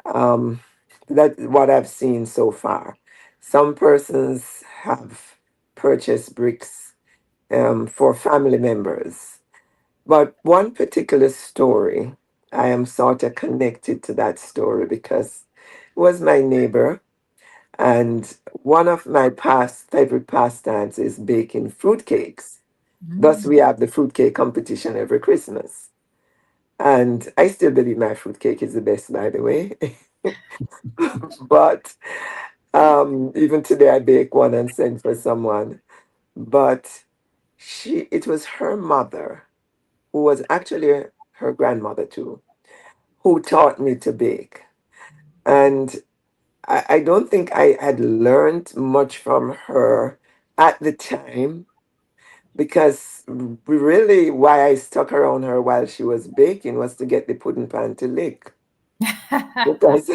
Um, that's what I've seen so far. Some persons have purchased bricks for family members. But one particular story, I am sort of connected to that story because it was my neighbor. And one of my favorite pastimes is baking fruitcakes. Thus, we Mm. have the fruitcake competition every Christmas. And I still believe my fruitcake is the best, by the way. But even today, I bake one and send for someone. But it was her mother, who was actually her grandmother too, who taught me to bake. And I don't think I had learned much from her at the time because really why I stuck around her while she was baking was to get the pudding pan to lick because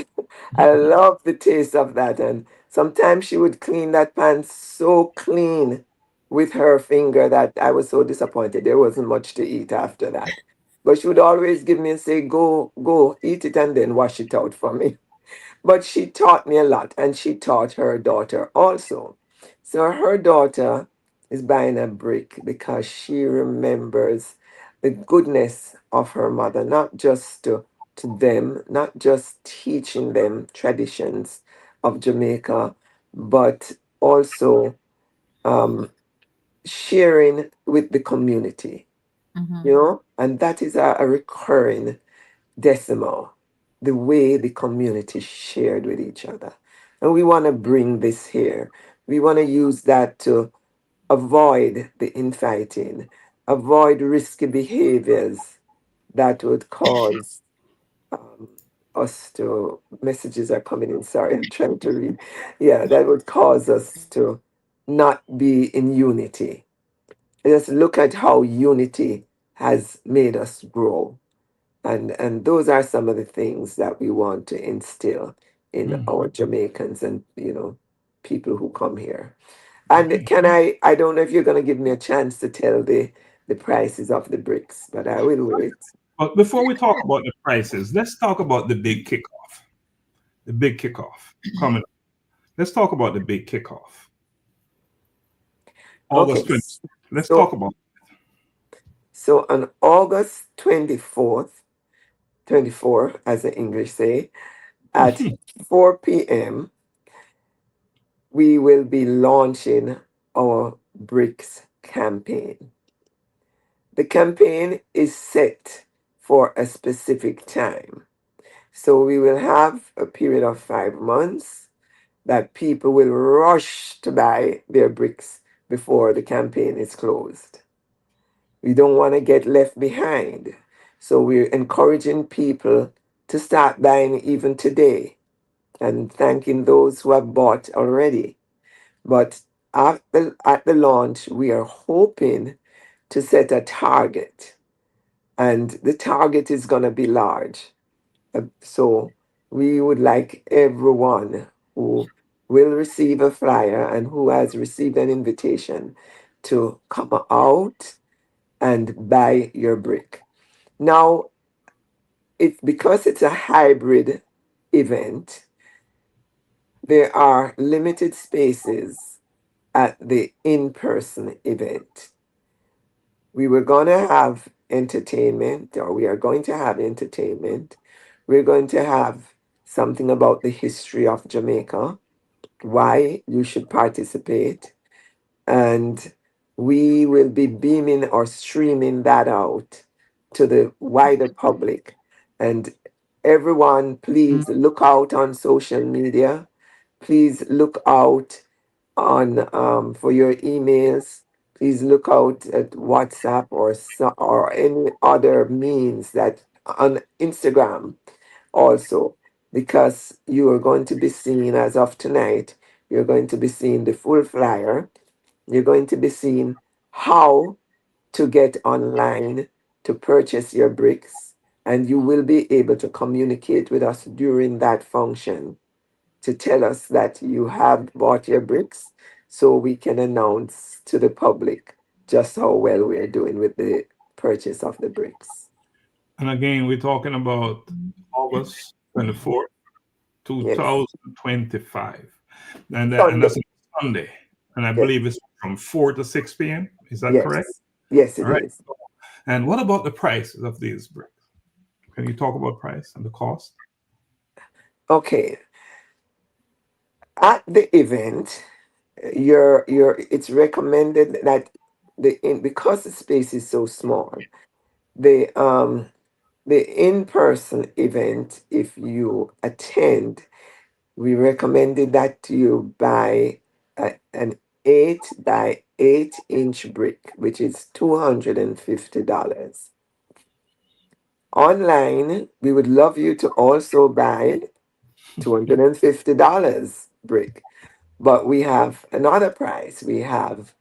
I love the taste of that. And sometimes she would clean that pan so clean with her finger that I was so disappointed. There wasn't much to eat after that. But she would always give me and say, go, eat it and then wash it out for me. But she taught me a lot, and she taught her daughter also. So her daughter is buying a brick because she remembers the goodness of her mother, not just to them, not just teaching them traditions of Jamaica, but also um, sharing with the community, Mhm. and that is a recurring decimal, the way the community shared with each other. And we want to bring this here. We want to use that to avoid the infighting, avoid risky behaviors that would cause um, us to, messages are coming in, sorry, I'm trying to read. Yeah, that would cause us to not be in unity. Just look at how unity has made us grow. And those are some of the things that we want to instill in Mm. our Jamaicans and people who come here. And Okay. can I don't know if you're going to give me a chance to tell the prices of the bricks, but I will wait. But before we talk about the prices, let's talk about the big kickoff. The big kickoff coming up. Let's talk about the big kickoff. Okay. August 20th. Let's So talk about so on August 24th, 24, as the English say, at 4 p.m., we will be launching our BRICS campaign. The campaign is set for a specific time. So we will have a period of 5 months that people will rush to buy their bricks before the campaign is closed. We don't want to get left behind. So we're encouraging people to start buying even today and thanking those who have bought already. But at the launch, we are hoping to set a target, and the target is going to be large. So we would like everyone who will receive a flyer and who has received an invitation to come out and buy your brick. Now, it's because it's a hybrid event, there are limited spaces at the in-person event. We were going to have entertainment, or we are going to have entertainment. We're going to have something about the history of Jamaica, why you should participate, and we will be beaming or streaming that out to the wider public. And everyone, please look out on social media. Please look out on for your emails. Please look out at WhatsApp or any other means that on Instagram also, because you are going to be seeing as of tonight. You're going to be seeing the full flyer. You're going to be seeing how to get online to purchase your bricks, and you will be able to communicate with us during that function to tell us that you have bought your bricks so we can announce to the public just how well we're doing with the purchase of the bricks. And again, we're talking about August 24th, Yes. 2025. And Sunday. that's a Sunday. And I Yes. believe it's from 4 to 6 p.m. Is that correct? Yes. Yes, All it right. is. And what about the prices of these bricks? Can you talk about price and the cost? Okay. At the event, it's recommended that because the space is so small, the in-person event, if you attend, we recommended that you buy an 8 by 8 inch brick, which is $250. Online, we would love you to also buy $250 brick. But we have another price. We have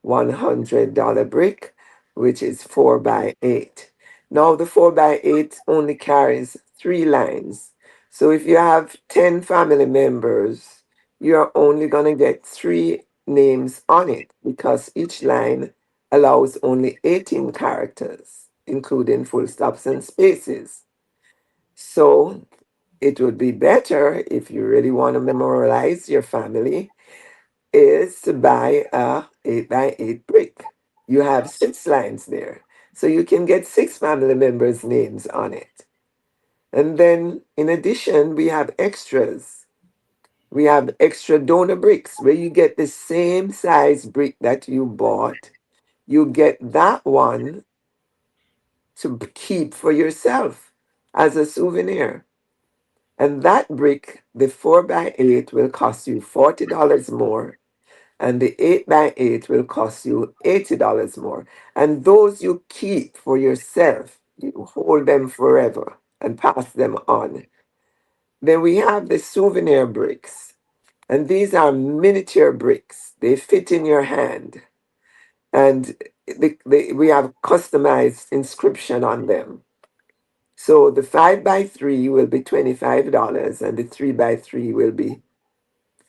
$100 brick, which is 4 by 8. Now the 4 by 8 only carries 3 lines. So if you have 10 family members, you're only going to get 3 names on it because each line allows only 18 characters, including full stops and spaces. So it would be better if you really want to memorialize your family is to buy a 8 by 8 brick. You have 6 lines there. So you can get 6 family members' names on it. And then in addition, we have extras. We have extra donor bricks where you get the same size brick that you bought. You get that one to keep for yourself as a souvenir. And that brick, the 4x8, will cost you $40 more, and the 8x8 will cost you $80 more. And those you keep for yourself, you hold them forever and pass them on. Then we have the souvenir bricks, and these are miniature bricks. They fit in your hand, and we have customized inscription on them. So the 5x3 will be $25, and the 3x3 will be,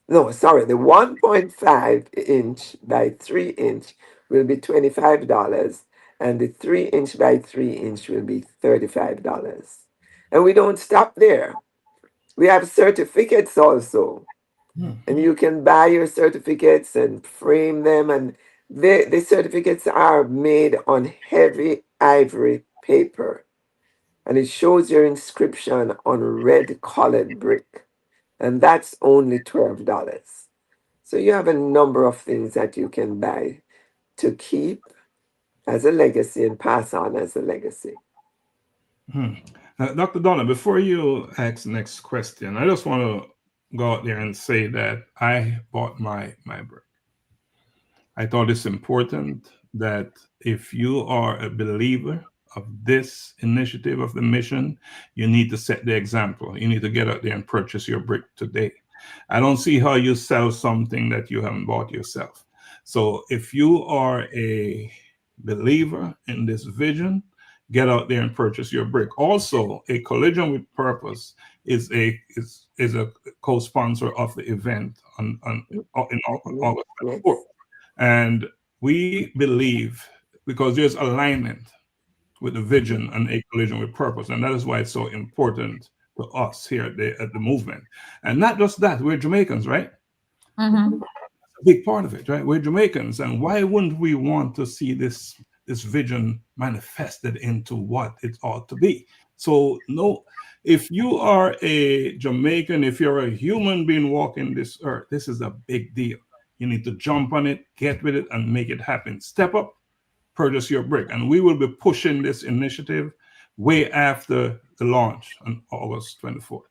no, sorry, the 1.5 inch by 3 inch will be $25, and the 3 inch by 3 inch will be $35. And we don't stop there. We have certificates also, and you can buy your certificates and frame them, and the certificates are made on heavy ivory paper, and it shows your inscription on red colored brick, and that's only $12. So you have a number of things that you can buy to keep as a legacy and pass on as a legacy. Hmm. Dr. Donna, before you ask the next question, I just want to go out there and say that I bought my brick. I thought it's important that if you are a believer of this initiative, of the mission, you need to set the example. You need to get out there and purchase your brick today. I don't see how you sell something that you haven't bought yourself. So if you are a believer in this vision, get out there and purchase your brick. Also, a Collision with Purpose is a co-sponsor of the event in Mhm. August 4th. Yes. And we believe, because there's alignment with the vision and a collision with purpose. And that is why it's so important to us here at the movement. And not just that, we're Jamaicans, right? Mm-hmm. A big part of it, right? We're Jamaicans. And why wouldn't we want to see this vision manifested into what it ought to be? So no, if you are a Jamaican, if you're a human being walking this earth, this is a big deal. You need to jump on it, get with it, and make it happen. Step up, purchase your brick. And we will be pushing this initiative way after the launch on August 24th.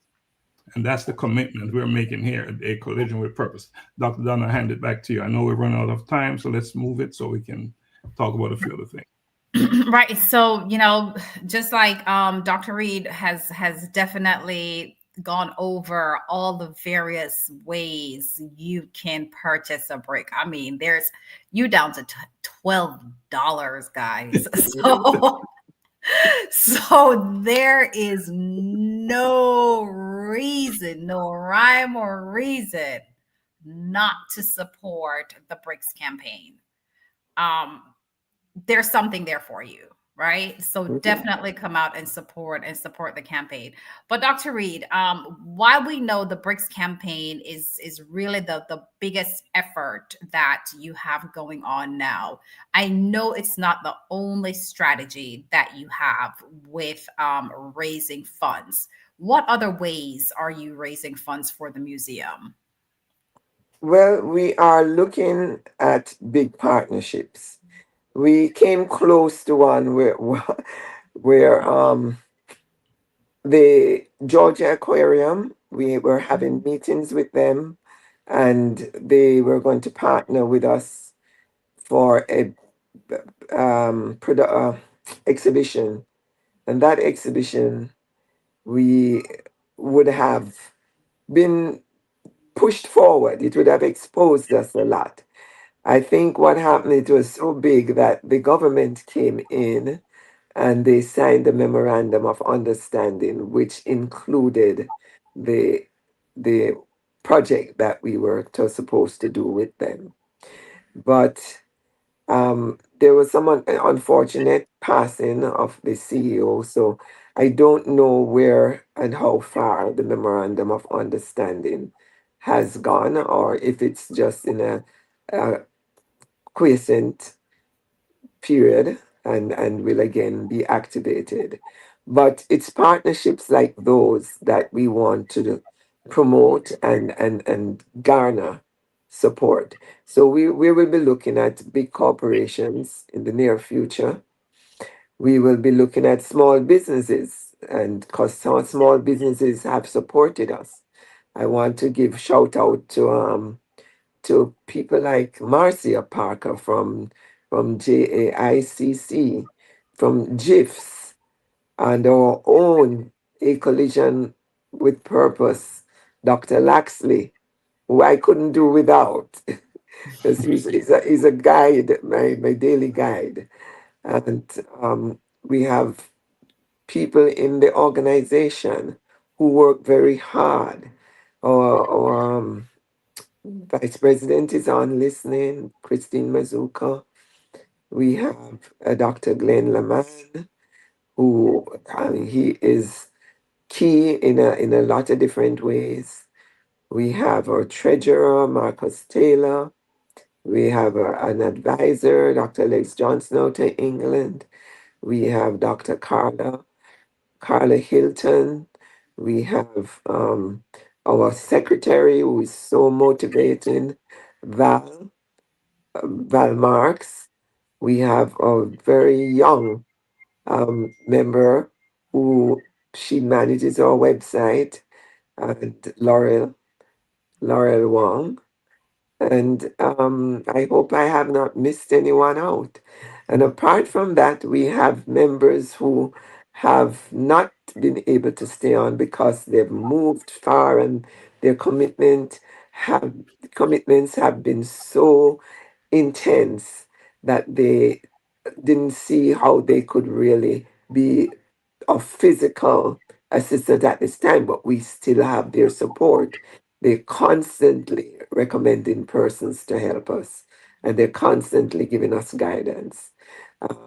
And that's the commitment we're making here at A Collision with Purpose. Dr. Donna, I hand it back to you. I know we're running out of time, so let's move it so we can talk about a few other things. Right. So, just like Dr. Reid has definitely gone over all the various ways you can purchase a brick. I mean, there's you down to $12, guys. So there is no reason, no rhyme or reason not to support the BRICS campaign. Um, there's something there for you, right? So Mhm. definitely come out and support the campaign. But Dr. Reid, while we know the BRICS campaign is really the biggest effort that you have going on now, I know it's not the only strategy that you have with raising funds. What other ways are you raising funds for the museum? Well, we are looking at big partnerships. We came close to one where the Georgia Aquarium, we were having meetings with them, and they were going to partner with us for a exhibition. And that exhibition, we would have been pushed forward. It would have exposed us a lot. I think what happened, it was so big that the government came in and they signed a memorandum of understanding, which included the the project that we were supposed to do with them. But there was some unfortunate passing of the CEO, so I don't know where and how far the memorandum of understanding has gone, or if it's just in a quiescent period and will again be activated. But it's partnerships like those that we want promote and garner support. So we will be looking at big corporations in the near future. We will be looking at small businesses, and because some small businesses have supported us. I want to give shout out to people like Marcia Parker from JAICC, from GIFs, and our own A Collision with Purpose, Dr. Laxley, who I couldn't do without, because he's a guide, my daily guide. And we have people in the organization who work very hard. Our vice president is on listening, Christine Mazuka. We have Dr. Glenn Laman, who he is key in a lot of different ways. We have our treasurer, Marcus Taylor. We have an advisor, Dr. Lex Johnson out of England. We have Dr. Carla Hilton. We have our secretary, who is so motivating, Val, Val Marks. We have a very young member who she manages our website, and Laurel Wong. And I hope I have not missed anyone out. And apart from that, we have members who have not been able to stay on because they've moved far, and their have commitments have been so intense that they didn't see how they could really be of physical assistance at this time, but we still have their support. They're constantly recommending persons to help us, and they're constantly giving us guidance.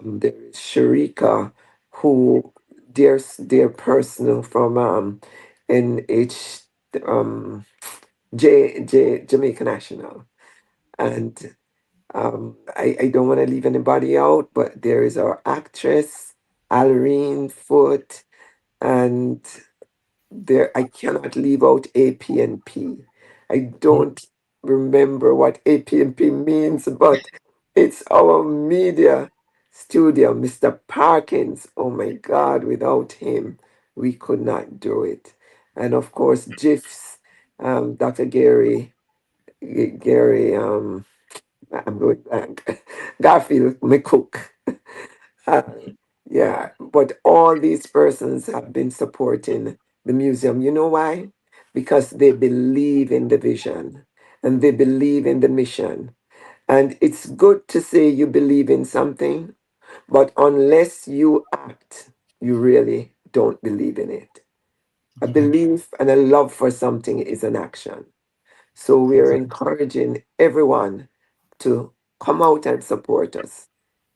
There is Sharika, who dear personal from NH um, Jamaica National, and I don't want to leave anybody out, but there is our actress, Alreen Foot, and there I cannot leave out APNP. I don't remember what APNP means, but it's our media studio, Mr. Parkins. Oh my God, without him, we could not do it. And of course, GIFs, Dr. Gary, I'm going blank, Garfield McCook. Uh, yeah, but all these persons have been supporting the museum. You know why? Because they believe in the vision and they believe in the mission. And it's good to say you believe in something, but unless you act, you really don't believe in it. A belief and a love for something is an action. So we're encouraging everyone to come out and support us.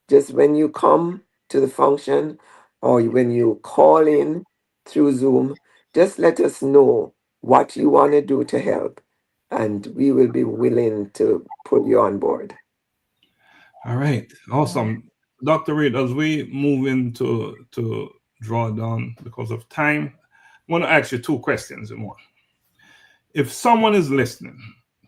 Just when you come to the function or when you call in through Zoom, just let us know what you want to do to help, and we will be willing to put you on board. All right, awesome, Dr. Reid. As we move into to draw down because of time, I want to ask you two questions in one. If someone is listening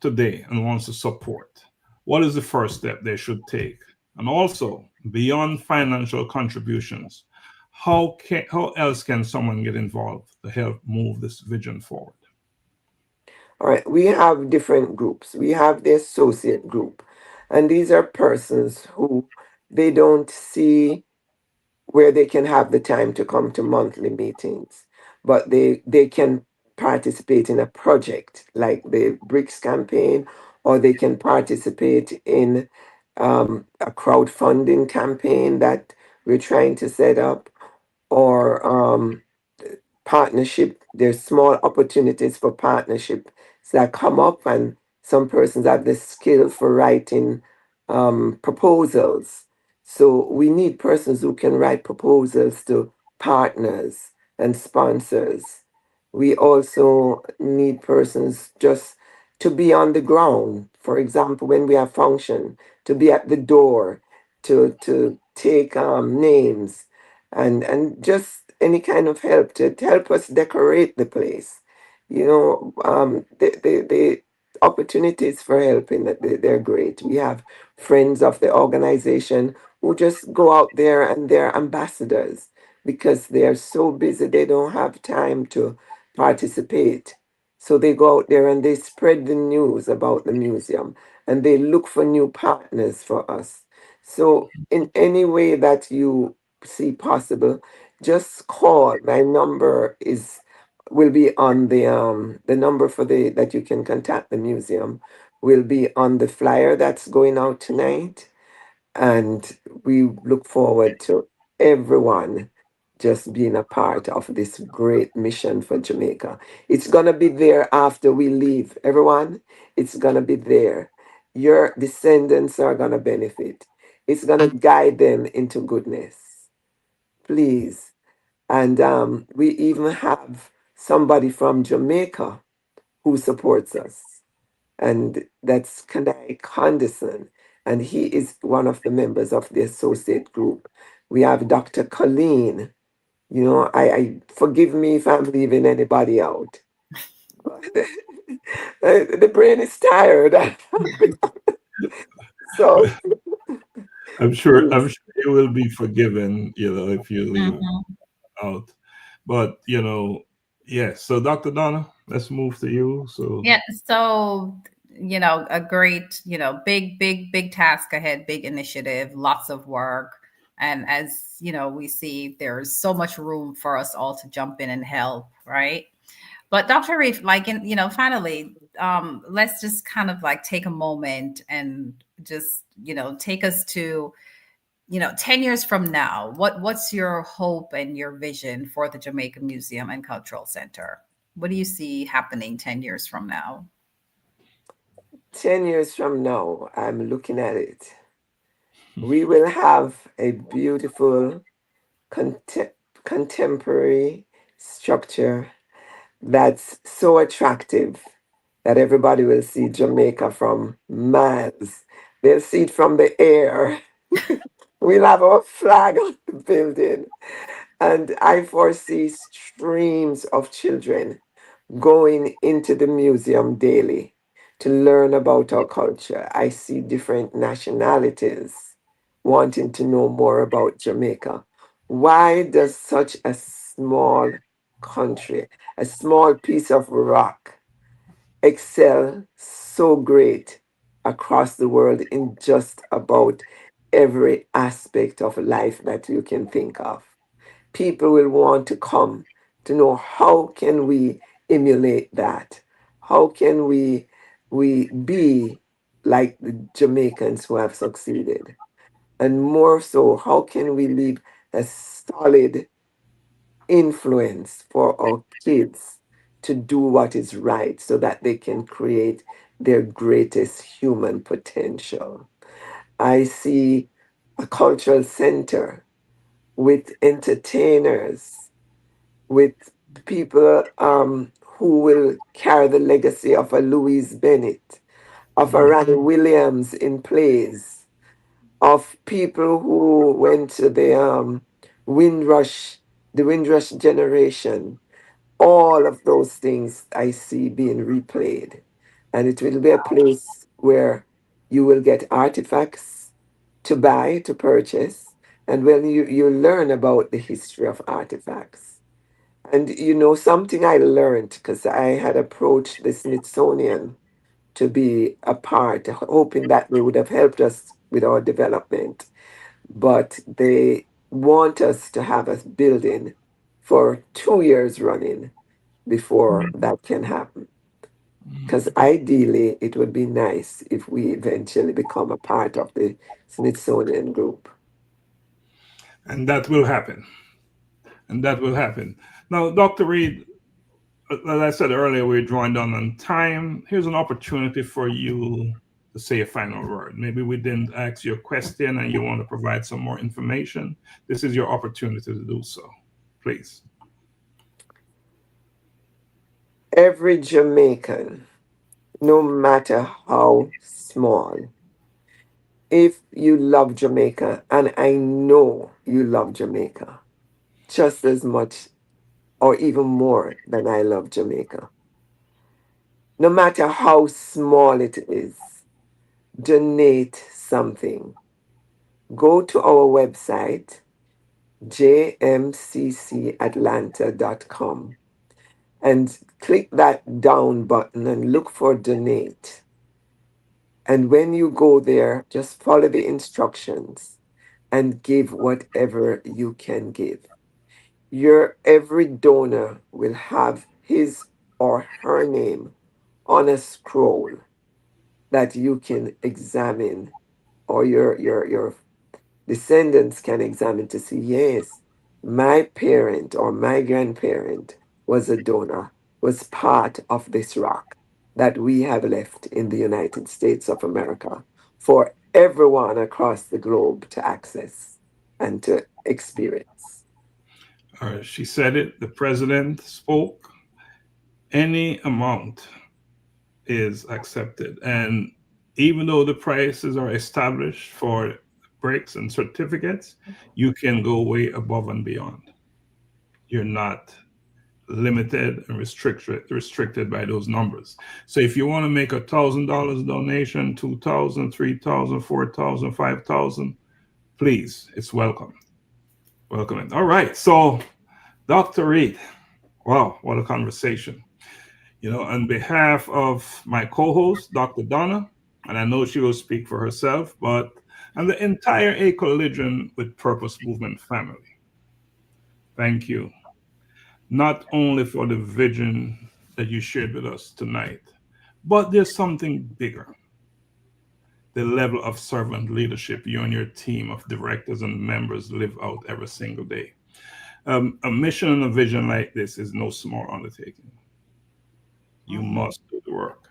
today and wants to support, what is the first step they should take? And also, beyond financial contributions, how else can someone get involved to help move this vision forward? All right, we have different groups. We have the associate group, and these are persons who they don't see where they can have the time to come to monthly meetings, but they can participate in a project like the BRICS campaign, or they can participate in a crowdfunding campaign that we're trying to set up, or partnership. There's small opportunities for partnership that come up, and some persons have the skill for writing proposals. So we need persons who can write proposals to partners and sponsors. We also need persons just to be on the ground. For example, when we have function, to be at the door, to take names, and just any kind of help to help us decorate the place. The opportunities for helping, they're great. We have friends of the organization who just go out there and they're ambassadors because they are so busy they don't have time to participate. So they go out there and they spread the news about the museum and they look for new partners for us. So in any way that you see possible, just call. My number is will be on the number for the that you can contact the museum will be on the flyer that's going out tonight, and we look forward to everyone just being a part of this great mission for Jamaica. It's going to be there after we leave. Everyone, it's going to be there. Your descendants are going to benefit. It's going to guide them into goodness. Please. And we even have somebody from Jamaica who supports us, and that's Kanai Condison, and he is one of the members of the associate group. We have Dr. Colleen. I forgive me if I'm leaving anybody out. The brain is tired. So I'm please. sure you will be forgiven, if you leave Mhm. out. But yes. So Dr. Donna, let's move to you. So Yeah, so a great, big, big, big task ahead, big initiative, lots of work. And as we see, there's so much room for us all to jump in and help, right? But Dr. Reef, like, finally, let's just kind of like take a moment and just, take us to, 10 years from now. What's your hope and your vision for the Jamaican Museum and Cultural Center? What do you see happening 10 years from now? 10 years from now, I'm looking at it. We will have a beautiful contem- contemporary structure that's so attractive that everybody will see Jamaica from miles. They'll see it from the air. We'll have our flag on the building. And I foresee streams of children going into the museum daily to learn about our culture. I see different nationalities wanting to know more about Jamaica. Why does such a small country, a small piece of rock, excel so great across the world in just about every aspect of life that you can think of? People will want to come to know how can we emulate that? How can we be like the Jamaicans who have succeeded? And more so, how can we leave a solid influence for our kids to do what is right so that they can create their greatest human potential? I see a cultural center with entertainers, with people who will carry the legacy of a Louise Bennett, of a Ranny Williams in plays, of people who went to the Windrush, the Windrush generation. All of those things I see being replayed. And it will be a place where you will get artifacts to buy, to purchase. And when you learn about the history of artifacts. And something I learned because I had approached the Smithsonian to be a part, hoping that they would have helped us with our development. But they want us to have a building for 2 years running before that can happen. Because ideally, it would be nice if we eventually become a part of the Smithsonian Group. and that will happen. And that will happen. Now, Dr. Reed, as I said earlier, we're drawing down on time. Here's an opportunity for you to say a final word. Maybe we didn't ask you a question and you want to provide some more information. This is your opportunity to do so. Please. Every Jamaican, no matter how small, if you love Jamaica, and I know you love Jamaica just as much or even more than I love Jamaica, No matter how small it is, donate something. Go to our website, jmccatlanta.com, and click that down button and look for donate. And when you go there, just follow the instructions and give whatever you can give. Your every donor will have his or her name on a scroll that you can examine, or your descendants can examine to see, yes, my parent or my grandparent was a donor, was part of this rock that we have left in the United States of America for everyone across the globe to access and to experience. She said it. The president spoke. Any amount is accepted. And even though the prices are established for bricks and certificates, you can go way above and beyond. You're not limited and restricted by those numbers. So if you want to make $1,000 donation, 2,000, 3,000, 4,000, 5,000, please, it's welcome. Welcome. All right. So Dr. Reid, wow, what a conversation. On behalf of my co-host, Dr. Donna, and I know she will speak for herself, but and the entire A Collision with Purpose Movement family, thank you. Not only for the vision that you shared with us tonight, but there's something bigger. The level of servant leadership you and your team of directors and members live out every single day. A mission and a vision like this is no small undertaking. You must do the work,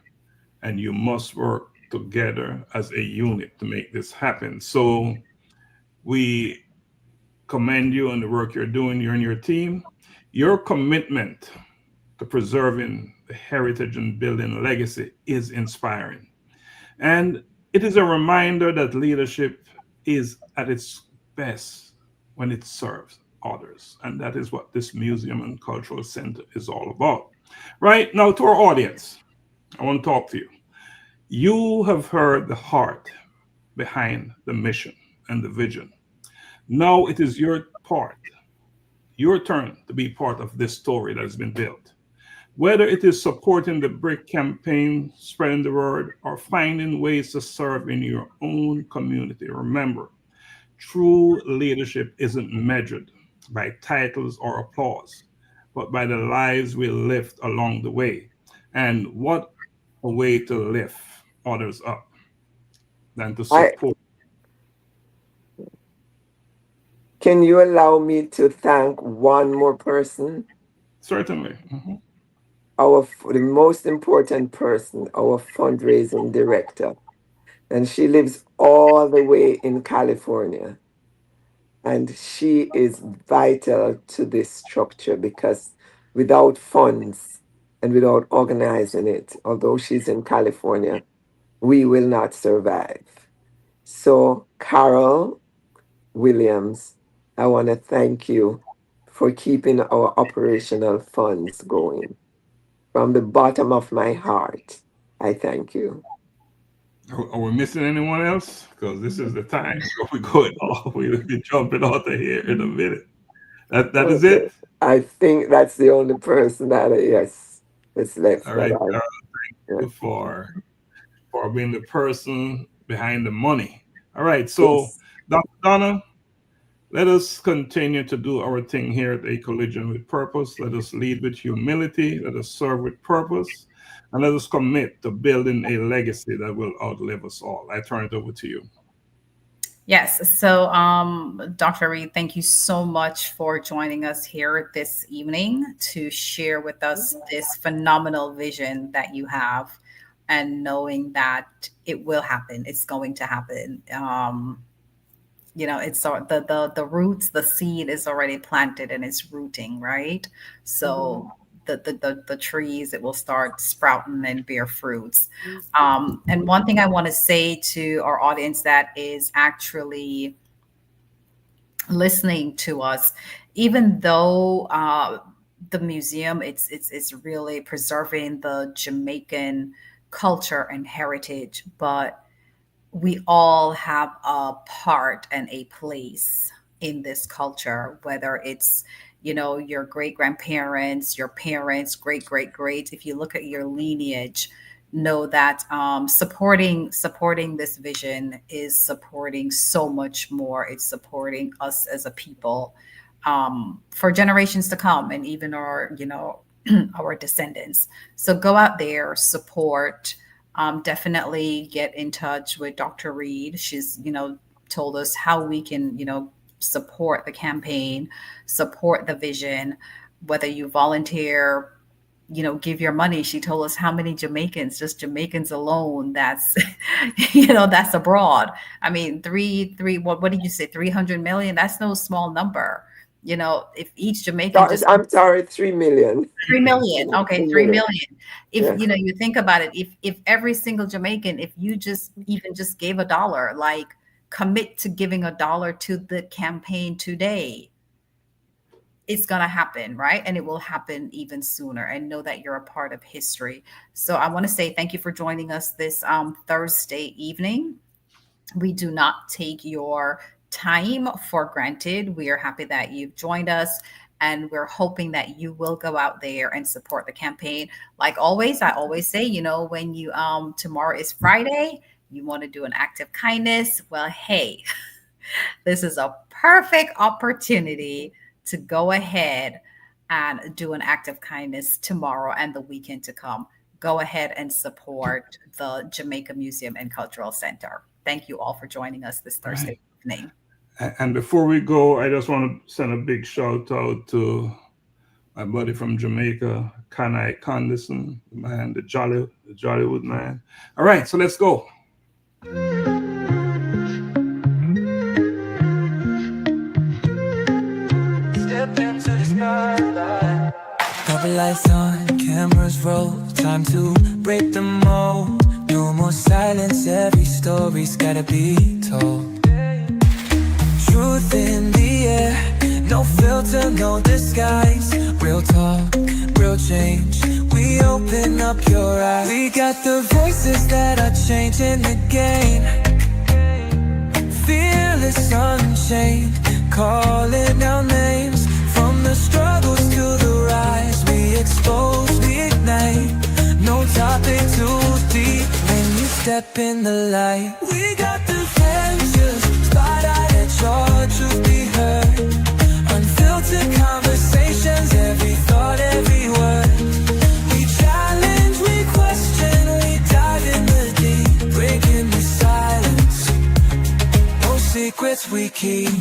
and you must work together as a unit to make this happen. So we commend you on the work you're doing, you and your team. Your commitment to preserving the heritage and building legacy is inspiring. And it is a reminder that leadership is at its best when it serves others. And that is what this museum and cultural center is all about. Right now, to our audience, I want to talk to you. You have heard the heart behind the mission and the vision. Now it is your part, your turn to be part of this story that has been built. Whether it is supporting the BRIC campaign, spreading the word, or finding ways to serve in your own community, remember, true leadership isn't measured by titles or applause, but by the lives we lived along the way. And what a way to lift others up than to I support. Can you allow me to thank one more person? Certainly. Mhm. The most important person, our fundraising director. And she lives all the way in California. And she is vital to this structure because without funds and without organizing it, although she's in California, we will not survive. So, Carol Williams, I want to thank you for keeping our operational funds going. From the bottom of my heart, I thank you. Are we missing anyone else? Because this is the time where we go it all. We'll be jumping out of here in a minute. That is Okay. it. I think that's the only person that, yes, is left All that right, I, Carol, yeah. you for being the person behind the money. All right, so Yes. Dr. Donna, let us continue to do our thing here at A Collision with Purpose. Let us lead with humility. Let us serve with purpose. And let us commit to building a legacy that will outlive us all. I turn it over to you. Yes. So, Dr. Reid, thank you so much for joining us here this evening to share with us this phenomenal vision that you have and knowing that it will happen. It's going to happen. It's the roots, the seed is already planted and it's rooting, right? Mhm. So the trees, it will start sprouting and bear fruits. And one thing I want to say to our audience that is actually listening to us, even though the museum. It's really preserving the Jamaican culture and heritage, but we all have a part and a place in this culture, whether it's, your great grandparents, your parents, great greats. If you look at your lineage, know that supporting this vision is supporting so much more. It's supporting us as a people, for generations to come, and even our our descendants. So go out there, support. Definitely get in touch with Dr. Reid. She's told us how we can support the campaign, support the vision, whether you volunteer, give your money. She told us how many Jamaicans, just Jamaicans alone, that's, that's abroad. I mean, what did you say? 300 million? That's no small number. If each Jamaican just, I'm sorry, 3 million. 3 million. Okay, 3 3 million. million. If you think about it, if every single Jamaican, if you just gave $1, like commit to giving $1 to the campaign today, it's going to happen, right? And it will happen even sooner, and know that you're a part of history. So I want to say thank you for joining us this Thursday evening. We do not take your time for granted. We are happy that you've joined us, and we're hoping that you will go out there and support the campaign. Like always, I always say, when you tomorrow is Friday, you want to do an act of kindness. Well, hey, this is a perfect opportunity to go ahead and do an act of kindness tomorrow and the weekend to come. Go ahead and support the Jamaica Museum and Cultural Center. Thank you all for joining us this Thursday evening. And before we go, I just want to send a big shout out to my buddy from Jamaica, Kanai Condison, man, the Jollywood man. All right, so let's go. Step into the spotlight. Couple lights on, cameras roll. Time to break the mold. No more silence, every story's gotta be told. Truth in the air, no filter, no disguise. Real talk, real change. We open up your eyes. We got the voices that are changing the game. Fearless, unchained, calling our names. From the struggles to the rise, we expose, we ignite. No topic too deep when you step in the light. We got the answers, spotlight at your truth be heard. Unfiltered conversations, every thought, every word. We challenge, we question, we dive in the deep, breaking the silence. No secrets we keep.